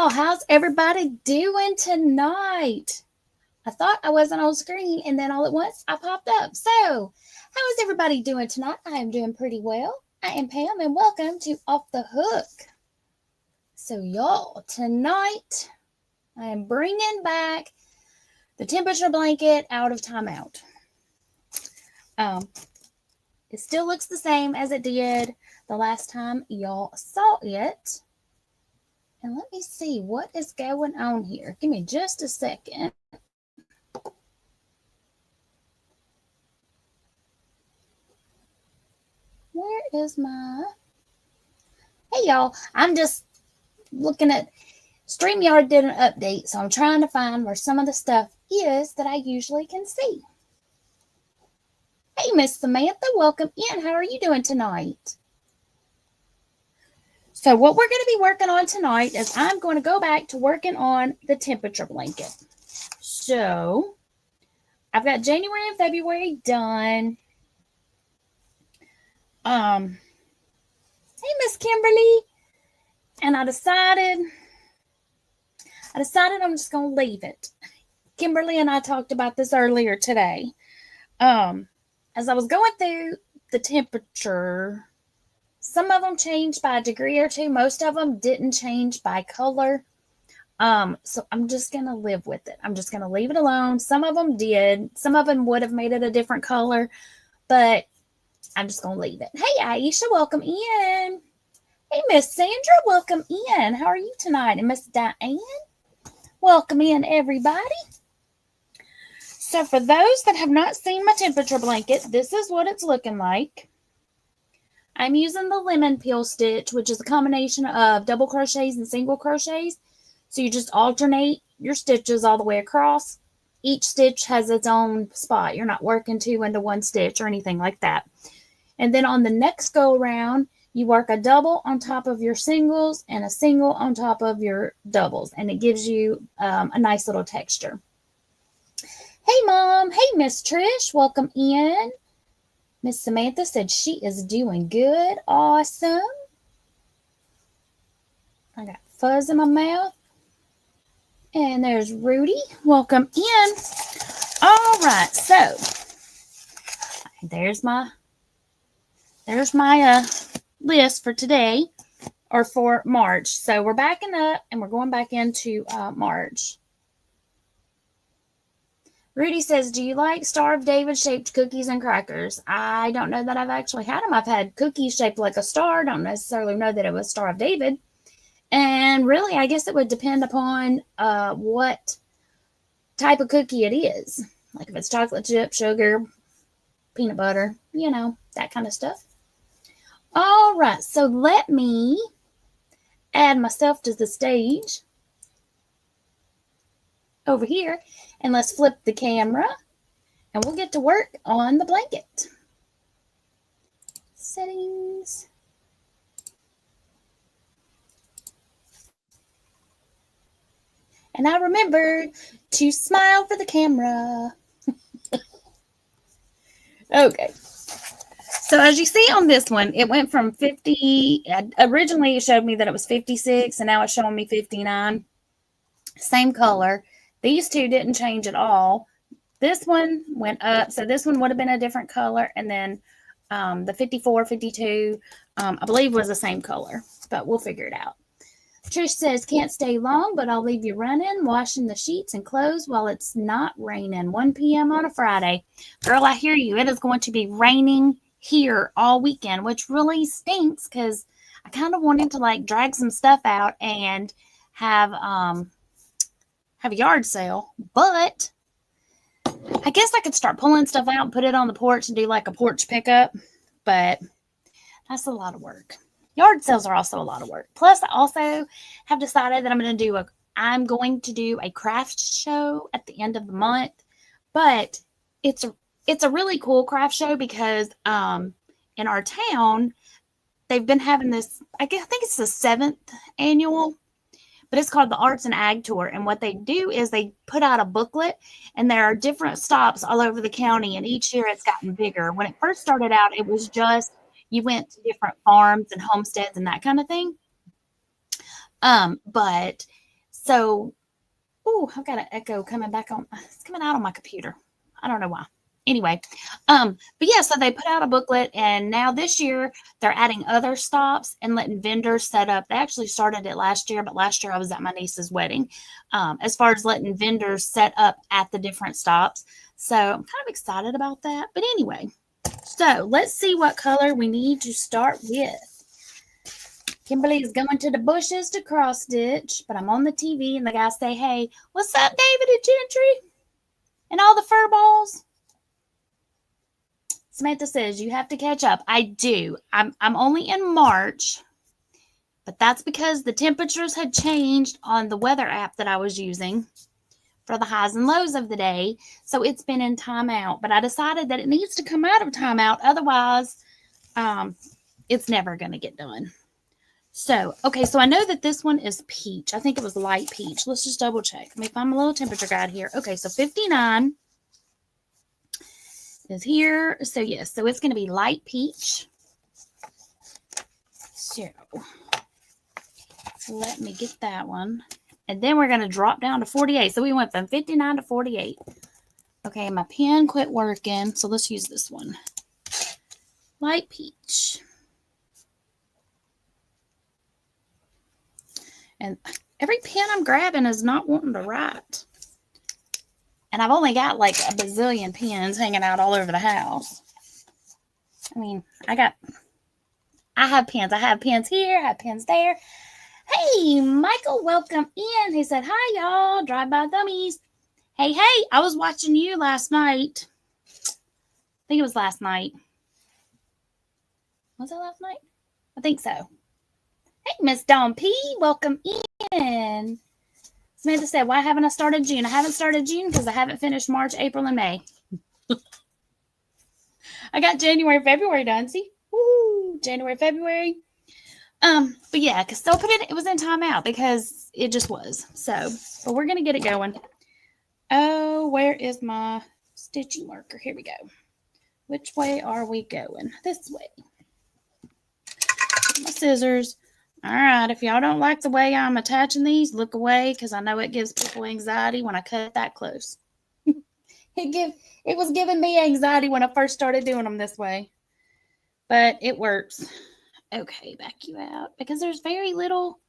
y'all, how's everybody doing tonight? I thought I wasn't on screen and then all at once I popped up. So, how is everybody doing tonight? I am doing pretty well. I am Pam and welcome to Off the Hook. So, y'all, tonight I am bringing back the temperature blanket out of timeout. It still looks the same as it did the last time y'all saw it. And let me see what is going on here. Give me just a second. Where is my... Hey, y'all. I'm just looking at... StreamYard did an update, so I'm trying to find where some of the stuff is that I usually can see. Hey, Miss Samantha. Welcome in. How are you doing tonight? So what we're going to be working on tonight is I'm going to go back to working on the temperature blanket. So I've got January and February done. Hey, Miss Kimberly. And I decided I'm just going to leave it. Kimberly and I talked about this earlier today. As I was going through the temperature, some of them changed by a degree or two. Most of them didn't change by color. So I'm just going to live with it. I'm just going to leave it alone. Some of them did. Some of them would have made it a different color, but I'm just going to leave it. Hey, Aisha, welcome in. Hey, Miss Sandra, welcome in. How are you tonight? And Miss Diane, welcome in, everybody. So for those that have not seen my temperature blanket, this is what it's looking like. I'm using the lemon peel stitch, which is a combination of double crochets and single crochets. So you just alternate your stitches all the way across. Each stitch has its own spot. You're not working two into one stitch or anything like that. And then on the next go around, you work a double on top of your singles and a single on top of your doubles. And it gives you a nice little texture. Hey, Mom. Hey, Miss Trish. Welcome in. Miss Samantha said she is doing good. Awesome. I got fuzz in my mouth. And there's Rudy. Welcome in. All right. So there's my list for today or for March. So we're backing up and we're going back into March. Rudy says, do you like Star of David shaped cookies and crackers? I don't know that I've actually had them. I've had cookies shaped like a star. Don't necessarily know that it was Star of David. And really, I guess it would depend upon what type of cookie it is. Like if it's chocolate chip, sugar, peanut butter, you know, that kind of stuff. All right, so let me add myself to the stage over here. And let's flip the camera and we'll get to work on the blanket. Settings. And I remembered to smile for the camera. Okay. So as you see on this one, it went from 50. Originally, it showed me that it was 56, and now it's showing me 59. Same color. These two didn't change at all. This one went up, so this one would have been a different color, and then the 54, 52, I believe was the same color, but we'll figure it out. Trish says, can't stay long, but I'll leave you running, washing the sheets and clothes while it's not raining. 1 p.m. on a Friday. Girl, I hear you. It is going to be raining here all weekend, which really stinks because I kind of wanted to like drag some stuff out and have a yard sale, but I guess I could start pulling stuff out and put it on the porch and do like a porch pickup, but that's a lot of work. Yard sales are also a lot of work. Plus, I also have decided that I'm going to do a craft show at the end of the month, but it's a really cool craft show because in our town, they've been having this, I think it's the 7th annual, but it's called the Arts and Ag Tour. And what they do is they put out a booklet, and there are different stops all over the county. And each year it's gotten bigger. When it first started out, it was just you went to different farms and homesteads and that kind of thing. But So, oh, I've got an echo coming back on. It's coming out on my computer. I don't know why. Anyway, but yeah, so they put out a booklet, and now this year they're adding other stops and letting vendors set up. They actually started it last year, but last year I was at my niece's wedding. As far as letting vendors set up at the different stops. So I'm kind of excited about that. But anyway, so let's see what color we need to start with. Kimberly is going to the bushes to cross stitch, but I'm on the TV and the guys say, hey, what's up, David and Gentry? And all the fur balls? Samantha says, you have to catch up. I do. I'm only in March, but that's because the temperatures had changed on the weather app that I was using for the highs and lows of the day. So it's been in timeout, but I decided that it needs to come out of timeout. Otherwise, it's never going to get done. So, okay, so I know that this one is peach. I think it was light peach. Let's just double check. Let me find my little temperature guide here. Okay, so 59 is here. So, yes, so it's going to be light peach. So, let me get that one. And then we're going to drop down to 48. So, we went from 59 to 48. Okay, my pen quit working. So, let's use this one. Light peach. And every pen I'm grabbing is not wanting to write. And I've only got like a bazillion pens hanging out all over the house. I mean, I have pens. I have pens here. I have pens there. Hey, Michael, welcome in. He said, hi, y'all. Drive by Dummies. Hey, I was watching you last night. I think it was last night. Was it last night? I think so. Hey, Miss Dawn P, welcome in. Samantha said, why haven't I started June? I haven't started June because I haven't finished March, April, and May. I got January, February done. See? Woo! January, February. But yeah, because they'll put it was in timeout because it just was. So, but we're going to get it going. Oh, where is my stitching marker? Here we go. Which way are we going? This way. My scissors. All right, if y'all don't like the way I'm attaching these, look away because I know it gives people anxiety when I cut that close. It was giving me anxiety when I first started doing them this way, but it works. Okay, back you out because there's very little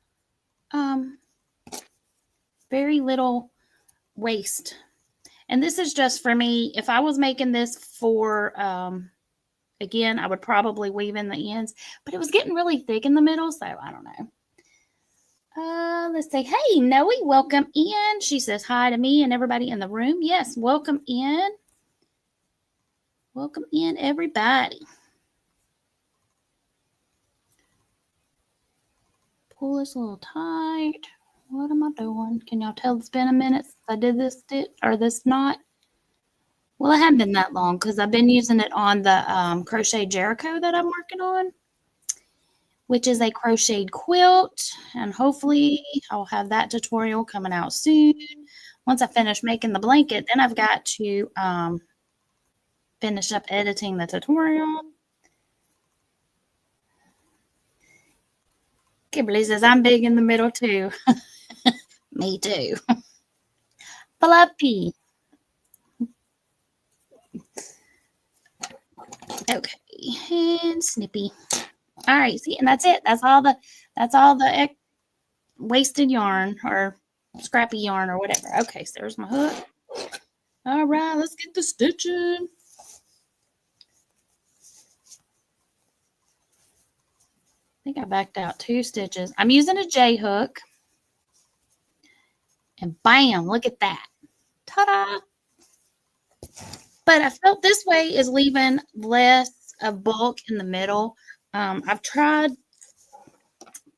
waste. And this is just for me. If I was making this for again, I would probably weave in the ends, but it was getting really thick in the middle, so I don't know. Let's say, hey, Noe, welcome in. She says hi to me and everybody in the room. Yes, welcome in. Welcome in, everybody. Pull this a little tight. What am I doing? Can y'all tell it's been a minute since I did this stitch or this knot? Well, it hasn't been that long because I've been using it on the Crochet Jericho that I'm working on, which is a crocheted quilt. And hopefully I'll have that tutorial coming out soon. Once I finish making the blanket, then I've got to finish up editing the tutorial. Kimberly says, I'm big in the middle too. Me too. Fluffy. Okay, and snippy. All right, see, and that's it. That's all the wasted yarn or scrappy yarn or whatever. Okay, so there's my hook. All right, let's get the stitching. I think I backed out 2 stitches. I'm using a J hook. And bam, look at that. Ta-da! But I felt this way is leaving less of bulk in the middle. I've tried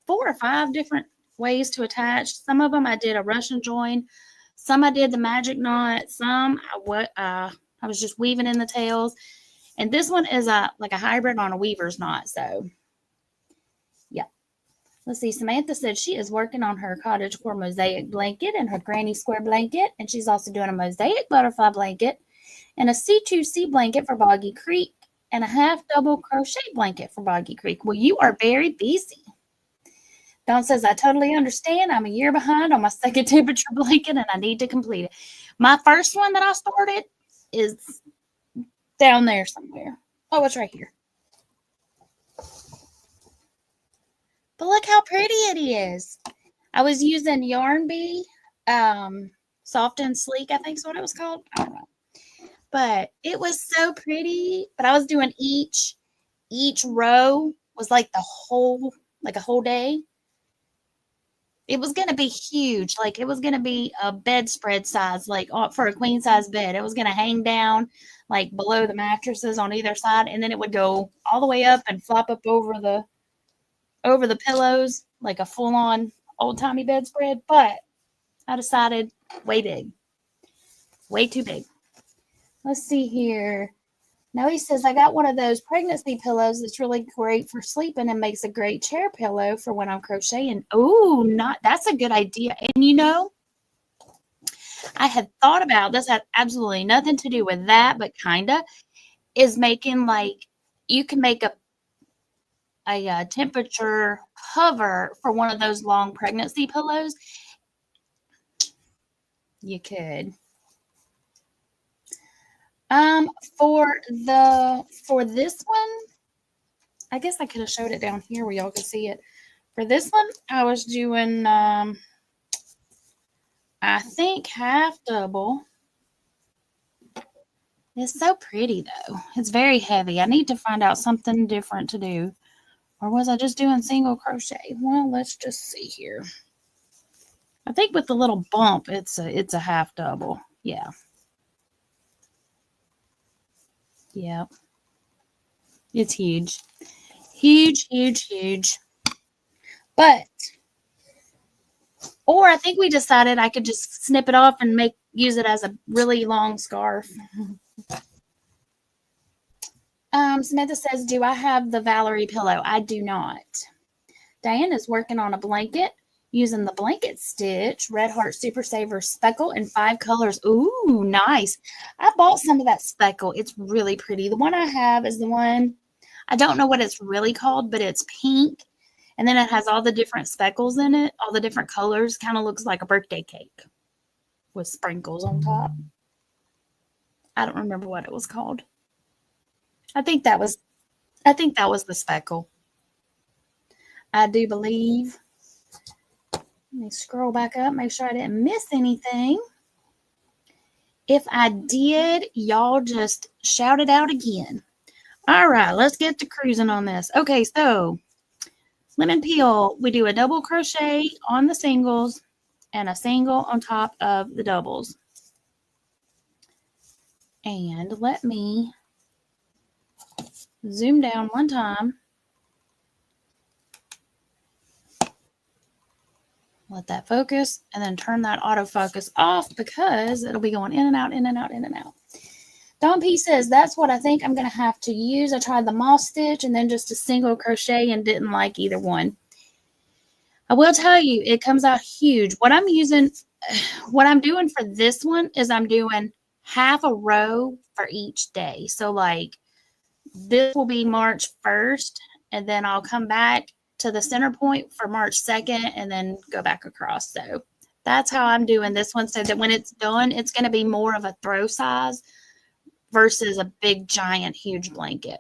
4 or 5 different ways to attach. Some of them I did a Russian join. Some I did the magic knot. Some I was just weaving in the tails. And this one is like a hybrid on a weaver's knot. So, yeah. Let's see. Samantha said she is working on her cottagecore mosaic blanket and her granny square blanket. And she's also doing a mosaic butterfly blanket and a C2C blanket for Boggy Creek and a half double crochet blanket for Boggy Creek. Well, you are very busy. Dawn says, I totally understand. I'm a year behind on my second temperature blanket and I need to complete it. My first one that I started is down there somewhere. Oh, it's right here. But look how pretty it is. I was using Yarn Bee, Soft and Sleek, I think is what it was called. I don't know. But it was so pretty. But I was doing each row was like a whole day. It was going to be huge. Like it was going to be a bedspread size, like for a queen size bed. It was going to hang down like below the mattresses on either side. And then it would go all the way up and flop up over the pillows, like a full on old timey bedspread. But I decided way big, way too big. Let's see here. Now he says, I got one of those pregnancy pillows that's really great for sleeping and makes a great chair pillow for when I'm crocheting. Oh, that's a good idea. And you know, I had thought about this, had absolutely nothing to do with that, but kinda is making like you can make a temperature cover for one of those long pregnancy pillows. You could. For this one, I guess I could have showed it down here where y'all could see it. For this one, I was doing I think half double. It's so pretty though. It's very heavy. I need to find out something different to do. Or was I just doing single crochet? Well, let's just see here. I think with the little bump, it's a half double. Yeah. Yeah. It's huge. Huge, huge, huge. But, or I think we decided I could just snip it off and use it as a really long scarf. Samantha says, do I have the Valerie pillow? I do not. Diane is working on a blanket using the blanket stitch, Red Heart Super Saver speckle in 5 colors. Ooh, nice. I bought some of that speckle. It's really pretty. The one I have is the one, I don't know what it's really called, but it's pink. And then it has all the different speckles in it, all the different colors. Kind of looks like a birthday cake with sprinkles on top. I don't remember what it was called. I think that was the speckle. I do believe. Let me scroll back up, make sure I didn't miss anything. If I did, y'all just shout it out again. All right, let's get to cruising on this. Okay, so lemon peel, we do a double crochet on the singles and a single on top of the doubles. And let me zoom down one time. Let that focus and then turn that autofocus off because it'll be going in and out, in and out, in and out. Dawn P says, that's what I think I'm going to have to use. I tried the moss stitch and then just a single crochet and didn't like either one. I will tell you, it comes out huge. What I'm doing for this one is I'm doing half a row for each day. So like this will be March 1st and then I'll come back to the center point for March 2nd and then go back across. So that's how I'm doing this one so that when it's done, it's going to be more of a throw size versus a big, giant, huge blanket.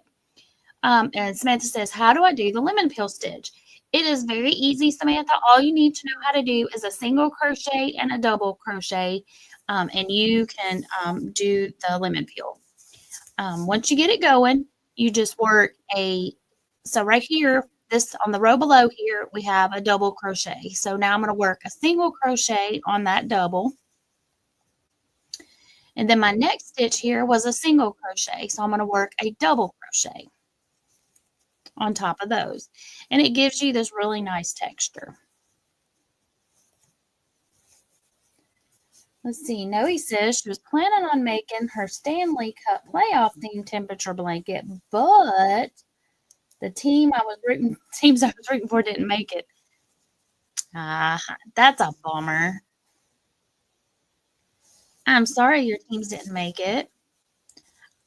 And Samantha says, how do I do the lemon peel stitch? It is very easy, Samantha. All you need to know how to do is a single crochet and a double crochet, and you can do the lemon peel. Once you get it going, you just work so right here, this on the row below here, we have a double crochet. So now I'm going to work a single crochet on that double. And then my next stitch here was a single crochet. So I'm going to work a double crochet on top of those. And it gives you this really nice texture. Let's see. Noe says she was planning on making her Stanley Cup playoff theme temperature blanket, but the teams I was rooting for didn't make it. That's a bummer. I'm sorry your teams didn't make it.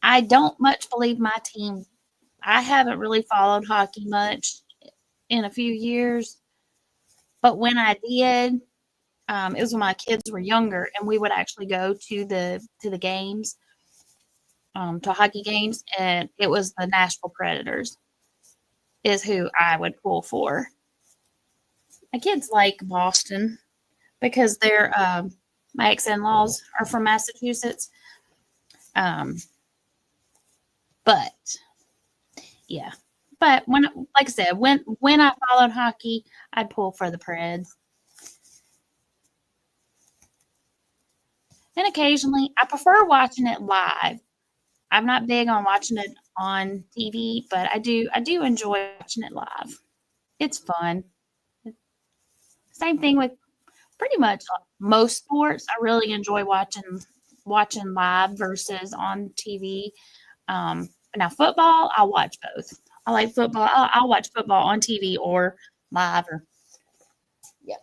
I don't much believe my team. I haven't really followed hockey much in a few years. But when I did, it was when my kids were younger, and we would actually go to the games, to hockey games, and it was the Nashville Predators is who I would pull for. My kids like Boston because my ex-in-laws are from Massachusetts. Um, but yeah, but like I said, when I followed hockey, I'd pull for the Preds. And occasionally, I prefer watching it live. I'm not big on watching it on TV, but I do enjoy watching it live. It's fun. Same thing with pretty much most sports. I really enjoy watching live versus on TV. Now football, I'll watch both. I like football. I'll watch football on TV or live. Or yeah,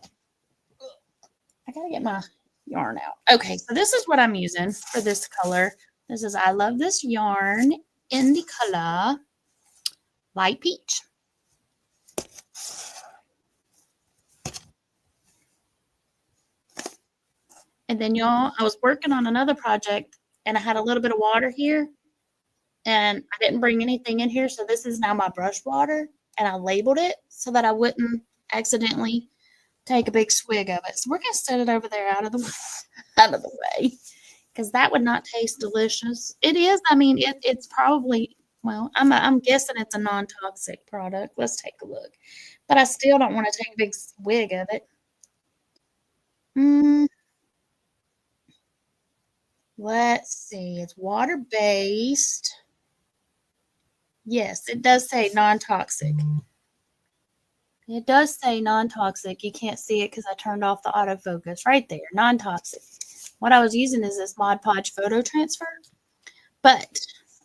I gotta get my yarn out. Okay, so this is what I'm using for this color. This is I love this yarn in the color light peach. And then y'all, I was working on another project and I had a little bit of water here and I didn't bring anything in here. So this is now my brush water and I labeled it so that I wouldn't accidentally take a big swig of it. So we're going to set it over there out of the way because that would not taste delicious. It is. I mean, it's probably, well, I'm guessing it's a non-toxic product. Let's take a look. But I still don't want to take a big swig of it. Let's see. It's water-based. Yes, it does say non-toxic. It does say non-toxic. You can't see it because I turned off the autofocus right there. Non-toxic. What I was using is this Mod Podge photo transfer. But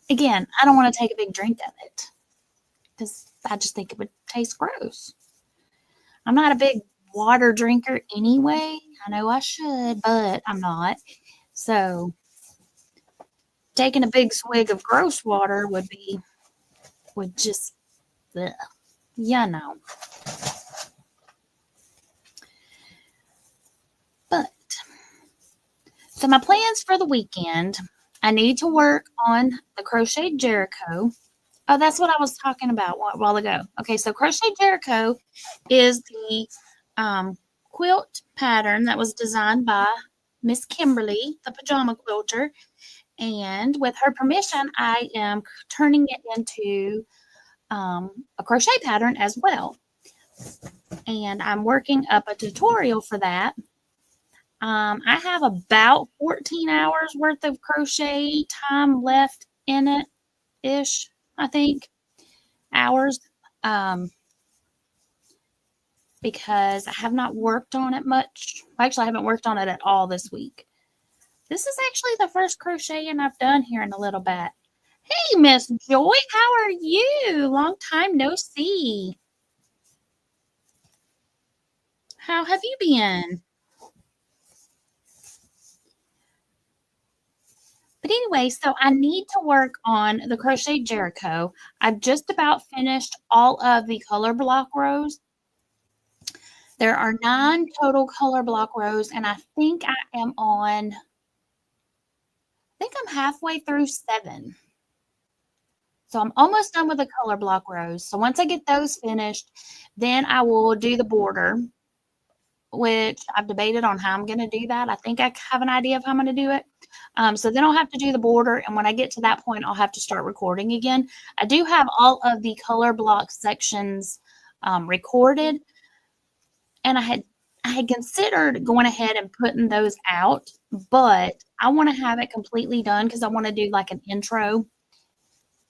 again, I don't want to take a big drink of it because I just think it would taste gross. I'm not a big water drinker anyway. I know I should, but I'm not. So taking a big swig of gross water would just, ugh, you know. But so my plans for the weekend, I need to work on the Crochet Jericho. Oh, that's what I was talking about a while ago. Okay, so Crochet Jericho is the quilt pattern that was designed by Miss Kimberly, the pajama quilter. And with her permission, I am turning it into a crochet pattern as well. And I'm working up a tutorial for that. I have about 14 hours worth of crochet time left in it ish, I think, hours. Because I have not worked on it much. Actually, I haven't worked on it at all this week. This is actually the first crocheting I've done here in a little bit. Hey, Miss Joy, how are you? Long time no see. How have you been? But anyway, so I need to work on the Crochet Jericho. I've just about finished all of the color block rows. There are 9 total color block rows, and I think I'm halfway through 7. So I'm almost done with the color block rows. So once I get those finished, then I will do the border, which I've debated on how I'm going to do that. I think I have an idea of how I'm going to do it. So then I'll have to do the border. And when I get to that point, I'll have to start recording again. I do have all of the color block sections recorded. And I had considered going ahead and putting those out, but I want to have it completely done because I want to do like an intro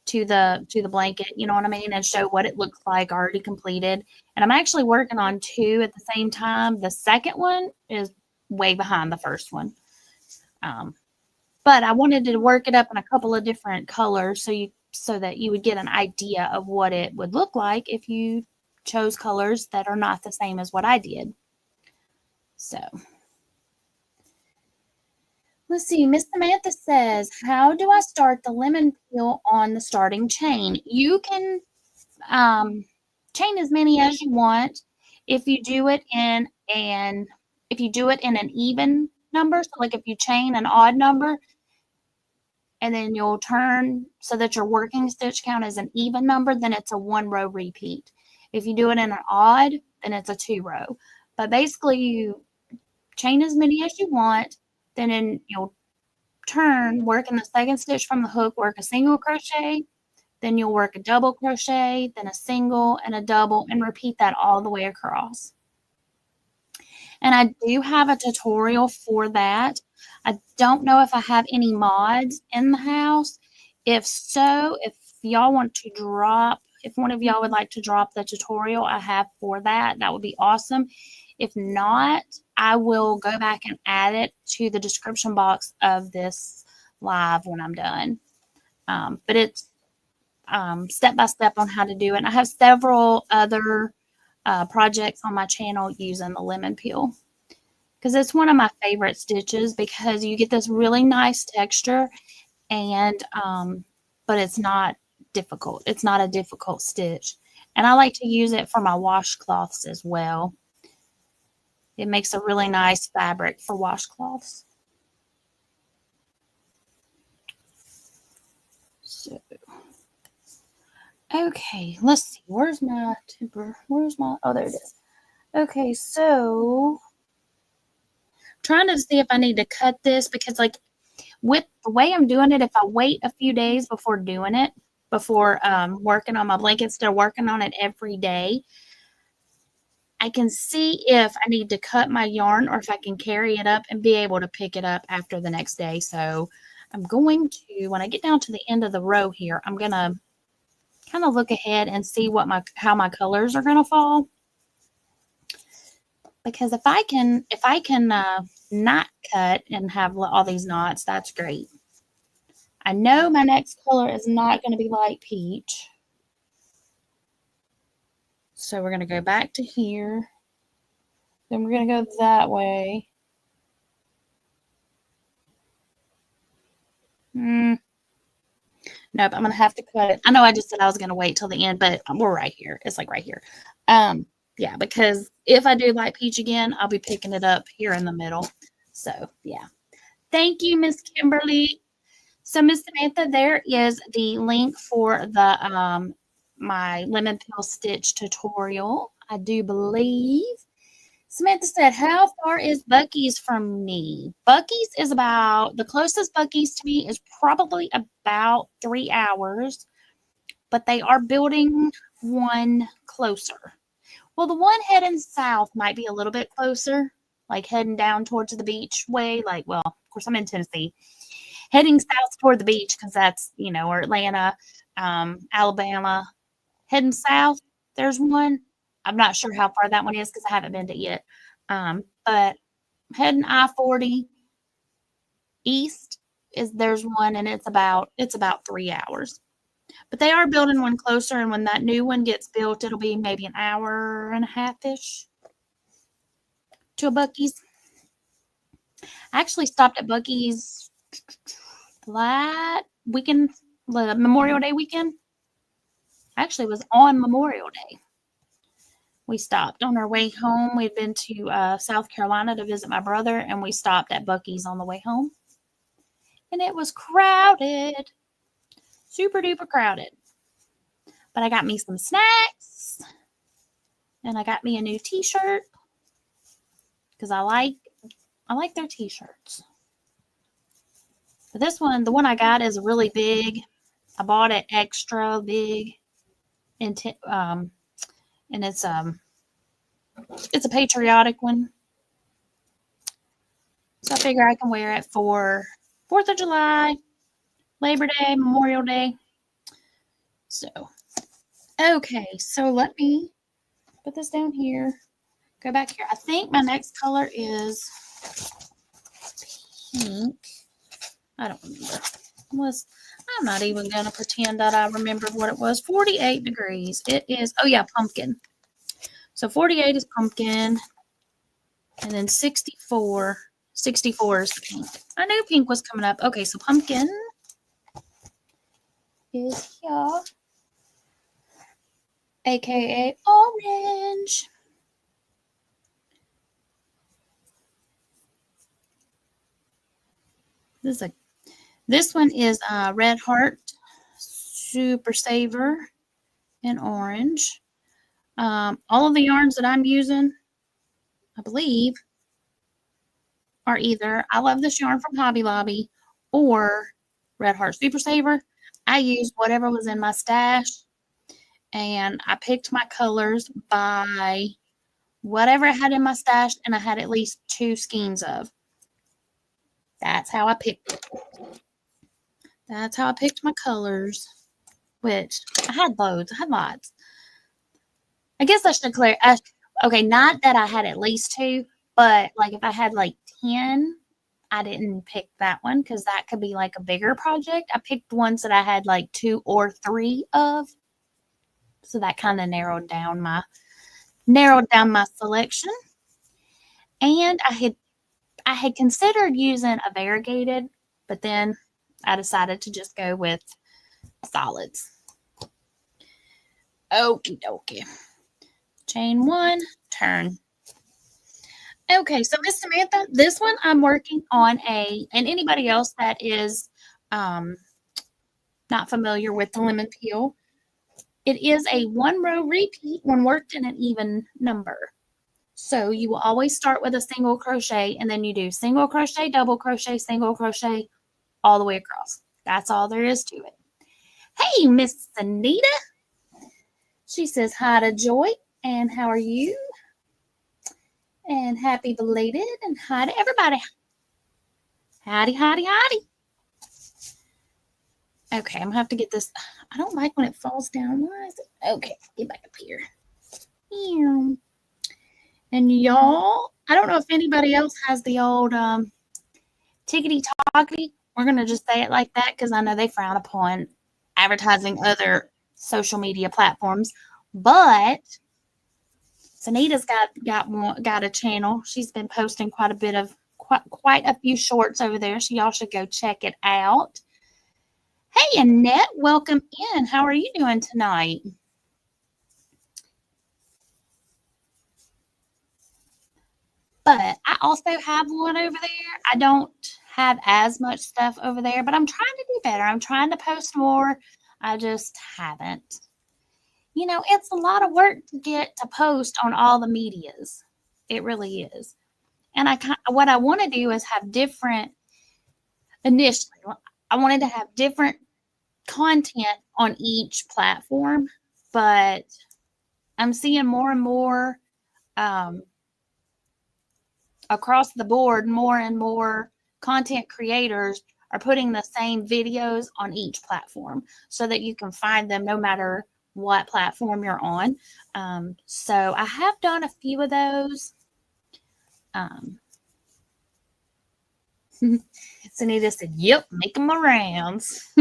to the blanket, you know what I mean, and show what it looks like already completed. And I'm actually working on 2 at the same time. The second one is way behind the first one. But I wanted to work it up in a couple of different colors so that you would get an idea of what it would look like if you chose colors that are not the same as what I did. So let's see. Miss Samantha says, how do I start the lemon peel on the starting chain? You can chain as many as you want. If you do it in an even number, so like if you chain an odd number and then you'll turn so that your working stitch count is an even number, then it's a 1-row repeat. If you do it in an odd, then it's a 2-row. But basically you chain as many as you want, then you'll turn, work in the second stitch from the hook, work a single crochet, then you'll work a double crochet, then a single and a double, and repeat that all the way across. And I do have a tutorial for that. I don't know if I have any mods in the house. If so, if y'all want to drop, if one of y'all would like to drop the tutorial I have for that, that would be awesome. If not, I will go back and add it to the description box of this live when I'm done. But it's step by step on how to do it. And I have several other projects on my channel using the lemon peel because it's one of my favorite stitches because you get this really nice texture and but it's not difficult. It's not a difficult stitch. And I like to use it for my washcloths as well. It makes a really nice fabric for washcloths. So, okay, let's see. Where's my timber? Oh, there it is. Okay, so trying to see if I need to cut this because like with the way I'm doing it, if I wait a few days before doing it, before working on my blanket, instead of working on it every day, I can see if I need to cut my yarn or if I can carry it up and be able to pick it up after the next day. So I'm going to, when I get down to the end of the row here, I'm going to kind of look ahead and see how my colors are going to fall. Because if I can not cut and have all these knots, that's great. I know my next color is not going to be light peach. So we're going to go back to here. Then we're going to go that way. Nope, I'm going to have to cut it. I know I just said I was going to wait till the end, but we're right here. It's like right here. Yeah, because if I do light peach again, I'll be picking it up here in the middle. So, yeah. Thank you, Miss Kimberly. So, Miss Samantha, there is the link for the my lemon peel stitch tutorial. I do believe. Samantha said, how far is Buc-ee's from me? Buc-ee's is the closest Buc-ee's to me is probably about 3 hours, but they are building one closer. Well, the one heading south might be a little bit closer, like heading down towards the beach way. Like, well, of course, I'm in Tennessee. Heading south toward the beach because that's, or Atlanta, Alabama. Heading south, there's one. I'm not sure how far that one is because I haven't been to it yet. But heading I-40 east there's one, and it's about 3 hours. But they are building one closer, and when that new one gets built, it'll be maybe an hour and a half-ish to a Buc-ee's. I actually stopped at Buc-ee's that weekend, the Memorial Day weekend. Actually, it was on Memorial Day. We stopped on our way home. We'd been to South Carolina to visit my brother, and we stopped at Buc-ee's on the way home. And it was crowded. Super duper crowded. But I got me some snacks. And I got me a new t-shirt. Because I like their t-shirts. But this one, the one I got is really big. I bought it extra big. And it's a patriotic one. So I figure I can wear it for 4th of July, Labor Day, Memorial Day. So, okay, so let me put this down here. Go back here. I think my next color is pink. I don't remember. I'm not even going to pretend that I remember what it was. 48 degrees. It is, oh yeah, pumpkin. So 48 is pumpkin. And then 64 is pink. I knew pink was coming up. Okay, so pumpkin is here. AKA orange. This one is Red Heart Super Saver in orange. All of the yarns that I'm using, I believe, are either I Love This Yarn from Hobby Lobby or Red Heart Super Saver. I used whatever was in my stash, and I picked my colors by whatever I had in my stash, and I had at least 2 skeins of. That's how I picked it. That's how I picked my colors, which I had loads. I had lots. I guess I should declare. Okay, not that I had at least 2, but like if I had like 10, I didn't pick that one because that could be like a bigger project. I picked ones that I had like 2 or 3 of. So that kind of narrowed down my selection. And I had considered using a variegated, but then I decided to just go with solids. Okie dokie. Chain 1, turn. Okay, so Miss Samantha, this one I'm working on and anybody else that is not familiar with the lemon peel, it is a 1-row repeat when worked in an even number. So you will always start with a single crochet and then you do single crochet, double crochet, single crochet all the way across. That's all there is to it. Hey, Miss Anita. She says hi to Joy and how are you? And happy belated and hi to everybody. Howdy, howdy, howdy. Okay, I'm going to have to get this. I don't like when it falls down. Why is it? Okay, get back up here. And y'all, I don't know if anybody else has the old tickety tockety. We're going to just say it like that because I know they frown upon advertising other social media platforms. But Sanita's got a channel. She's been posting quite a few shorts over there. So y'all should go check it out. Hey, Annette, welcome in. How are you doing tonight? But I also have one over there. I don't have as much stuff over there, but I'm trying to do better. I'm trying to post more. I just haven't. You know, it's a lot of work to get to post on all the medias. It really is. And what I want to do is have different, initially, I wanted to have different content on each platform, but I'm seeing more and more across the board, more and more content creators are putting the same videos on each platform so that you can find them no matter what platform you're on. So I have done a few of those. Sunita said, yep, make them rounds.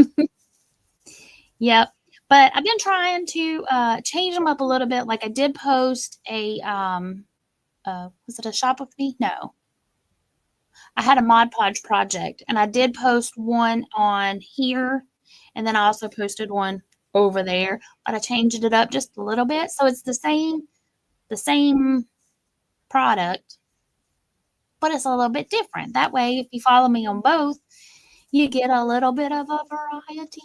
Yep. But I've been trying to change them up a little bit. Like I did post a, was it a shop with me? No. I had a Mod Podge project and I did post one on here. And then I also posted one over there, but I changed it up just a little bit. So it's the same product, but it's a little bit different. That way, if you follow me on both, you get a little bit of a variety.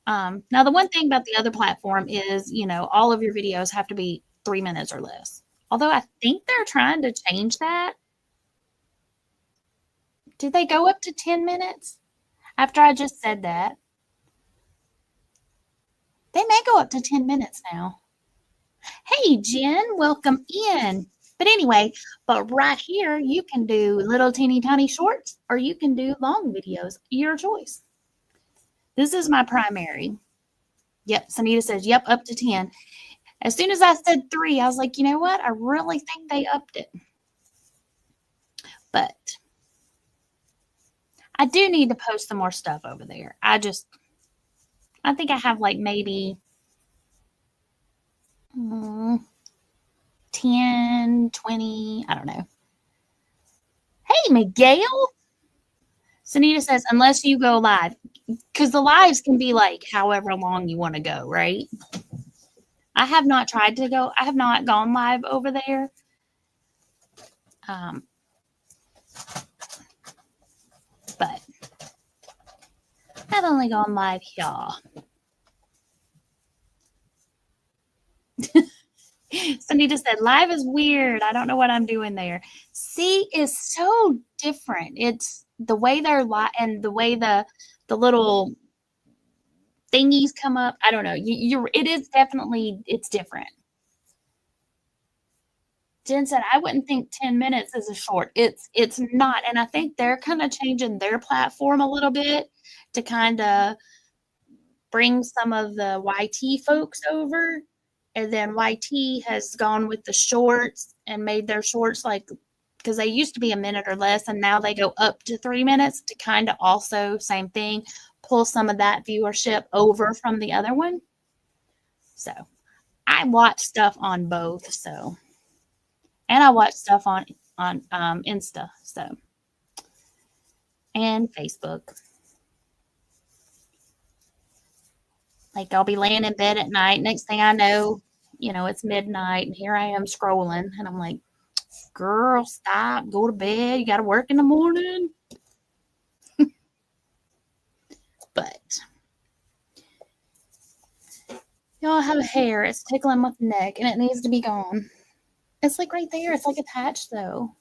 Now, the one thing about the other platform is, you know, all of your videos have to be 3 minutes or less. Although I think they're trying to change that. Did they go up to 10 minutes after I just said that? They may go up to 10 minutes now. Hey, Jen, welcome in. But anyway, but right here, you can do little teeny tiny shorts or you can do long videos. Your choice. This is my primary. Yep, Sanita says, yep, up to 10. As soon as I said 3, I was like, you know what? I really think they upped it. But I do need to post some more stuff over there. I think I have like maybe 10, 20, I don't know. Hey, Miguel. Sunita says, unless you go live, because the lives can be like however long you want to go, right? I have not gone live over there. But I've only gone live here. Sunita said, live is weird. I don't know what I'm doing there. See, it's so different. It's the way they're and the way the little thingies come up. I don't know. It is definitely, it's different. Jen said, I wouldn't think 10 minutes is a short. It's not. And I think they're kind of changing their platform a little bit to kind of bring some of the YT folks over. And then YT has gone with the shorts and made their shorts like, because they used to be a minute or less, and now they go up to 3 minutes to kind of also, same thing, pull some of that viewership over from the other one. So I watch stuff on both. So, and I watch stuff on Insta. So, and Facebook. Like I'll be laying in bed at night. Next thing I know, it's midnight, and here I am scrolling, and I'm like, girl, stop, go to bed. You got to work in the morning. But y'all have a hair. It's tickling my neck, and it needs to be gone. It's like right there. It's like attached, though.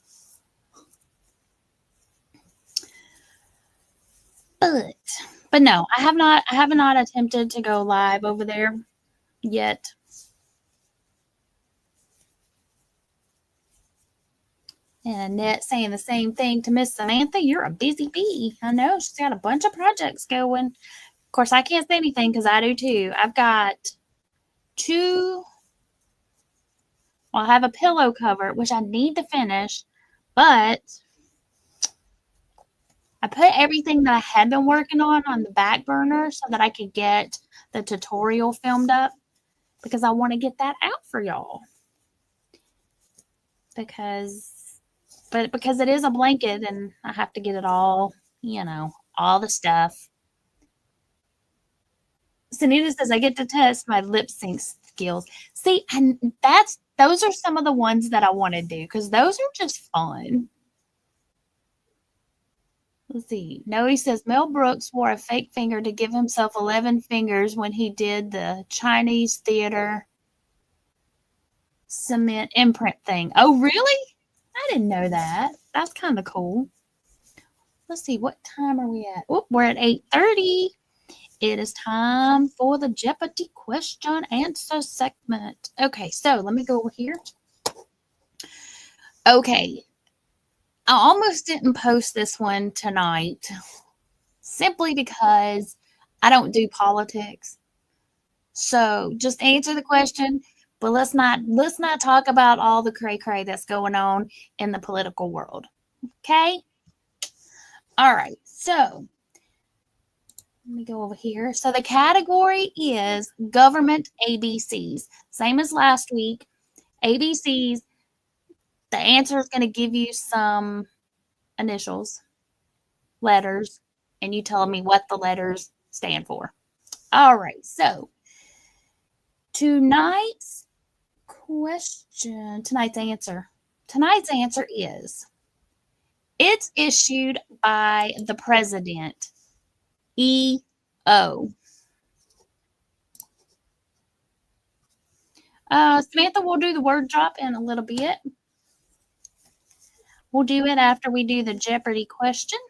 But no, I have not attempted to go live over there yet. And Annette saying the same thing to Miss Samantha. You're a busy bee. I know. She's got a bunch of projects going. Of course, I can't say anything because I do too. I've got 2. Well, I have a pillow cover, which I need to finish. But I put everything that I had been working on the back burner so that I could get the tutorial filmed up because I want to get that out for y'all. Because it is a blanket and I have to get it all, all the stuff. Sunita says, I get to test my lip sync skills. See, and those are some of the ones that I want to do because those are just fun. Let's see. Noe says, Mel Brooks wore a fake finger to give himself 11 fingers when he did the Chinese theater cement imprint thing. Oh, really? I didn't know that. That's kind of cool. Let's see. What time are we at? Oh, we're at 8:30. It is time for the Jeopardy question answer segment. Okay, so let me go over here. Okay. I almost didn't post this one tonight simply because I don't do politics. So just answer the question, but let's not talk about all the cray-cray that's going on in the political world. Okay? All right. So let me go over here. So the category is government ABCs. Same as last week. ABCs. The answer is going to give you some initials, letters, and you tell me what the letters stand for. All right. So tonight's answer is, it's issued by the president. EO. Samantha, we'll do the word drop in a little bit. We'll do it after we do the Jeopardy question.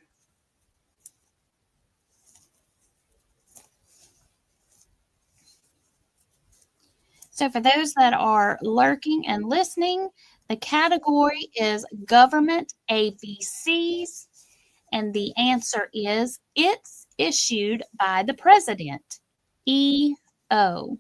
So for those that are lurking and listening, the category is government ABCs, and the answer is, it's issued by the president. EO.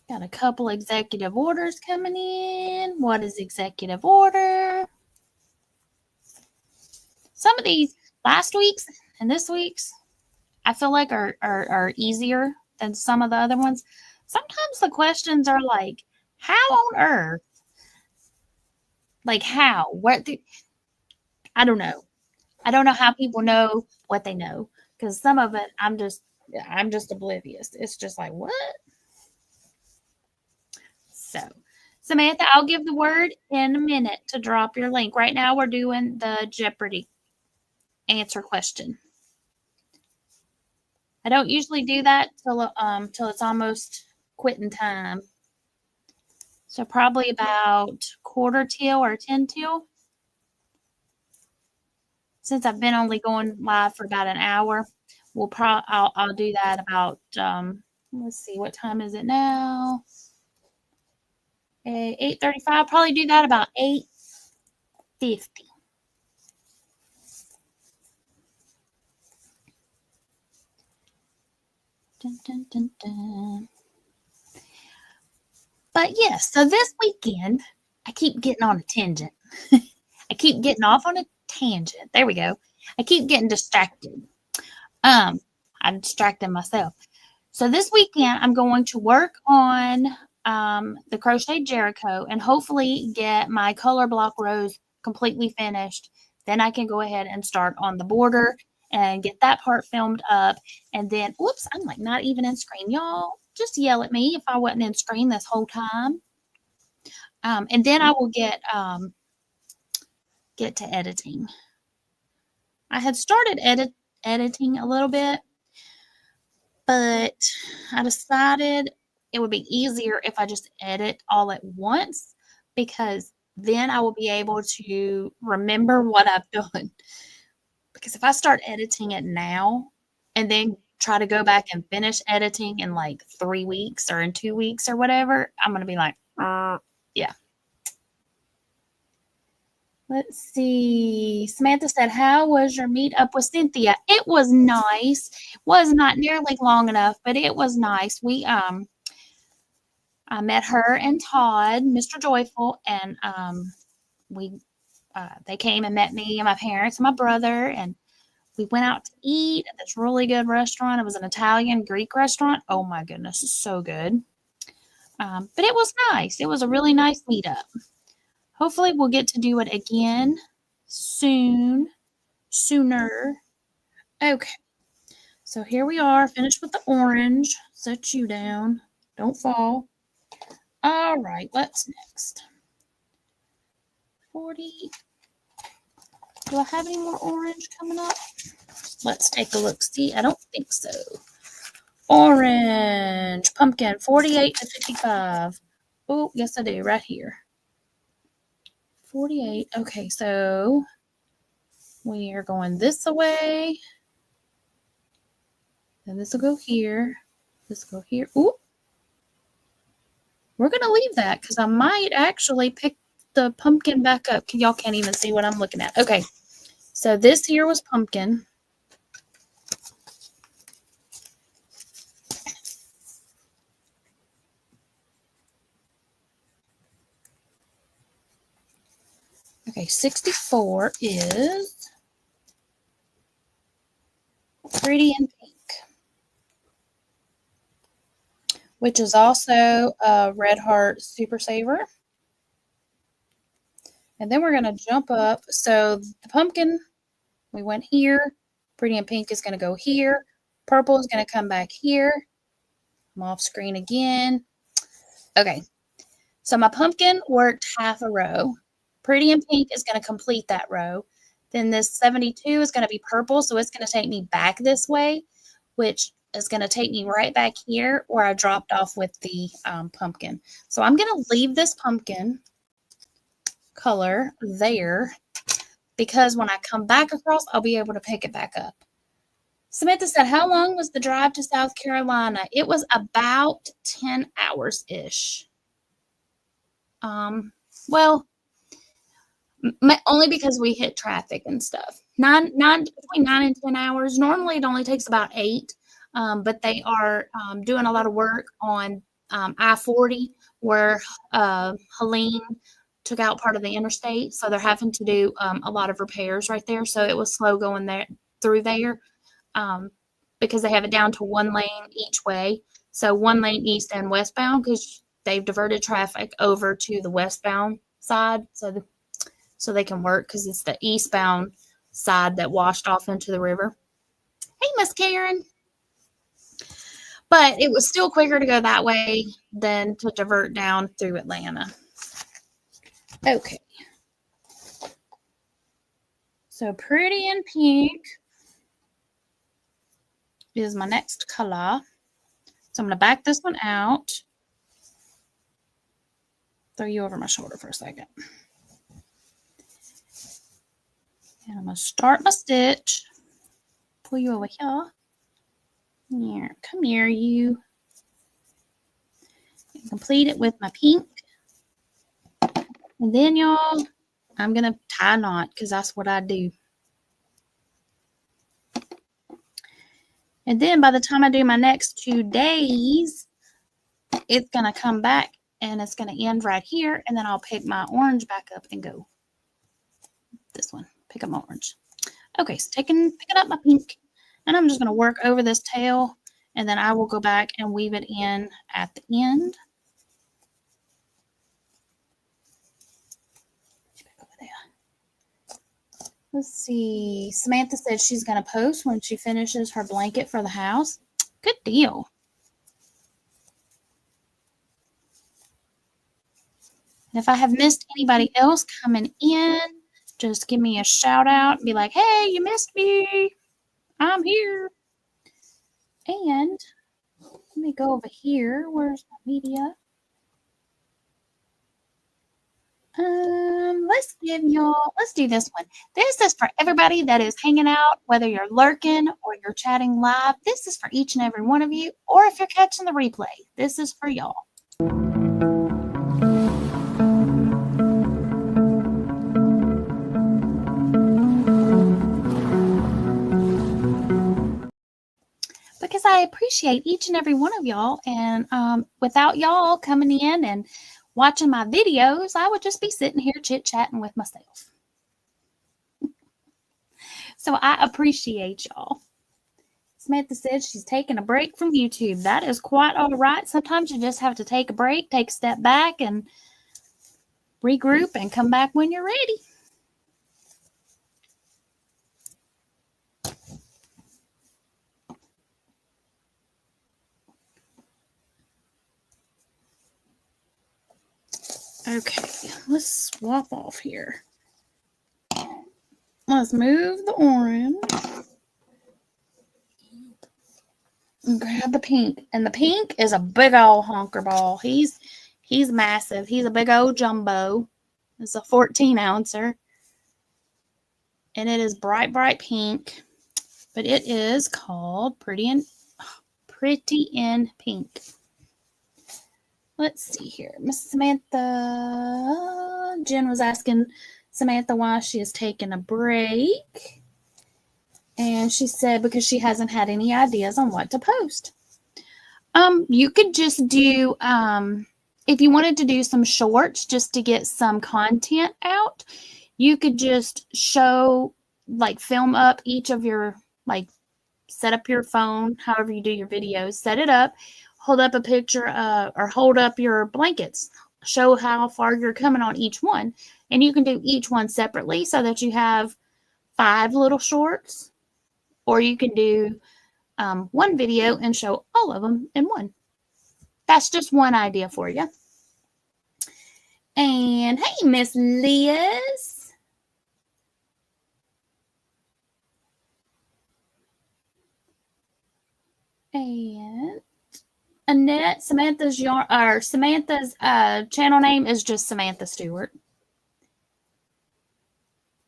Got a couple executive orders coming in. What is executive order? Some of these last week's and this week's, I feel like are easier than some of the other ones. Sometimes the questions are like, how on earth? Like how? I don't know. I don't know how people know what they know because some of it I'm just oblivious. It's just like, what? So, Samantha, I'll give the word in a minute to drop your link. Right now, we're doing the Jeopardy answer question. I don't usually do that till it's almost quitting time. So probably about quarter till or 10 till. Since I've been only going live for about an hour, I'll do that about let's see, what time is it now? 8:35. Probably do that about 8:50. Dun, dun, dun, dun. But yes, so this weekend, I keep getting on a tangent. I keep getting off on a tangent. There we go. I keep getting distracted. I'm distracting myself. So this weekend, I'm going to work on the Crochet Jericho and hopefully get my color block rows completely finished. Then I can go ahead and start on the border and get that part filmed up. And then, whoops, I'm like not even in screen. Y'all just yell at me if I wasn't in screen this whole time. And then I will get to editing. I had started editing a little bit, but I decided it would be easier if I just edit all at once because then I will be able to remember what I've done. Because if I start editing it now and then try to go back and finish editing in like 3 weeks or in 2 weeks or whatever, I'm going to be like, yeah. Let's see. Samantha said, how was your meet up with Cynthia? It was nice. Was not nearly long enough, but it was nice. I met her and Todd, Mr. Joyful, and they came and met me and my parents and my brother, and we went out to eat at this really good restaurant. It was an Italian Greek restaurant. Oh my goodness, it's so good. But it was nice. It was a really nice meetup. Hopefully we'll get to do it again sooner. Okay. So here we are, finished with the orange. Set you down. Don't fall. All right, what's next? 40. Do I have any more orange coming up? Let's take a look. See, I don't think so. Orange, pumpkin, 48 to 55. Oh, yes, I do, right here. 48. Okay, so we are going this way. Then this will go here. This will go here. Ooh. We're going to leave that because I might actually pick the pumpkin back up. Y'all can't even see what I'm looking at. Okay, so this here was pumpkin. Okay, 64 is Pretty in Pink, which is also a Red Heart Super Saver. And then we're going to jump up. So the pumpkin, we went here. Pretty in Pink is going to go here. Purple is going to come back here. I'm off screen again. Okay, so my pumpkin worked half a row. Pretty in Pink is going to complete that row. Then this 72 is going to be purple, so it's going to take me back this way, which is going to take me right back here where I dropped off with the pumpkin. So I'm going to leave this pumpkin color there because when I come back across, I'll be able to pick it back up. Samantha said, how long was the drive to South Carolina? It was about 10 hours-ish. Well, only because we hit traffic and stuff. Between 9 and 10 hours. Normally, it only takes about 8, but they are doing a lot of work on I-40 where Helene took out part of the interstate, so they're having to do a lot of repairs right there. So it was slow going through there because they have it down to 1 lane each way. So 1 lane east and westbound because they've diverted traffic over to the westbound side so they can work because it's the eastbound side that washed off into the river. Hey, Miss Karen. But it was still quicker to go that way than to divert down through Atlanta. Okay. So Pretty in Pink is my next color. So I'm going to back this one out. Throw you over my shoulder for a second. And I'm going to start my stitch. Pull you over here. Here, come here, you. And complete it with my pink. And then, y'all, I'm going to tie a knot because that's what I do. And then by the time I do my next 2 days, it's going to come back and it's going to end right here. And then I'll pick my orange back up and go. This one, pick up my orange. Okay, so picking up my pink. And I'm just going to work over this tail. And then I will go back and weave it in at the end. Let's see. Samantha said she's going to post when she finishes her blanket for the house. Good deal. And if I have missed anybody else coming in, just give me a shout out. Be like, hey, you missed me. I'm here. And let me go over here. Where's my media? Let's do this one. This is for everybody that is hanging out, whether you're lurking or you're chatting live. This is for each and every one of you. Or if you're catching the replay, this is for y'all. Because I appreciate each and every one of y'all. And without y'all coming in and watching my videos, I would just be sitting here chit-chatting with myself. So I appreciate y'all. Samantha said she's taking a break from YouTube. That is quite all right. Sometimes you just have to take a break, take a step back, and regroup and come back when you're ready. Okay, let's swap off here. Let's move the orange and grab the pink. And the pink is a big old honker ball. He's massive. He's a big old jumbo. It's a 14-ouncer. And it is bright, bright pink. But it is called Pretty in Pink. Let's see here. Miss Samantha. Jen was asking Samantha why she is taking a break. And she said because she hasn't had any ideas on what to post. You could just do, if you wanted to do some shorts just to get some content out, you could just show, like film up each of your, like set up your phone, however you do your videos, set it up, hold up a picture or hold up your blankets, show how far you're coming on each one. And you can do each one separately so that you have 5 little shorts, or you can do one video and show all of them in one. That's just one idea for you. And hey, Miss Liz. And Annette, Samantha's channel name is just Samantha Stewart.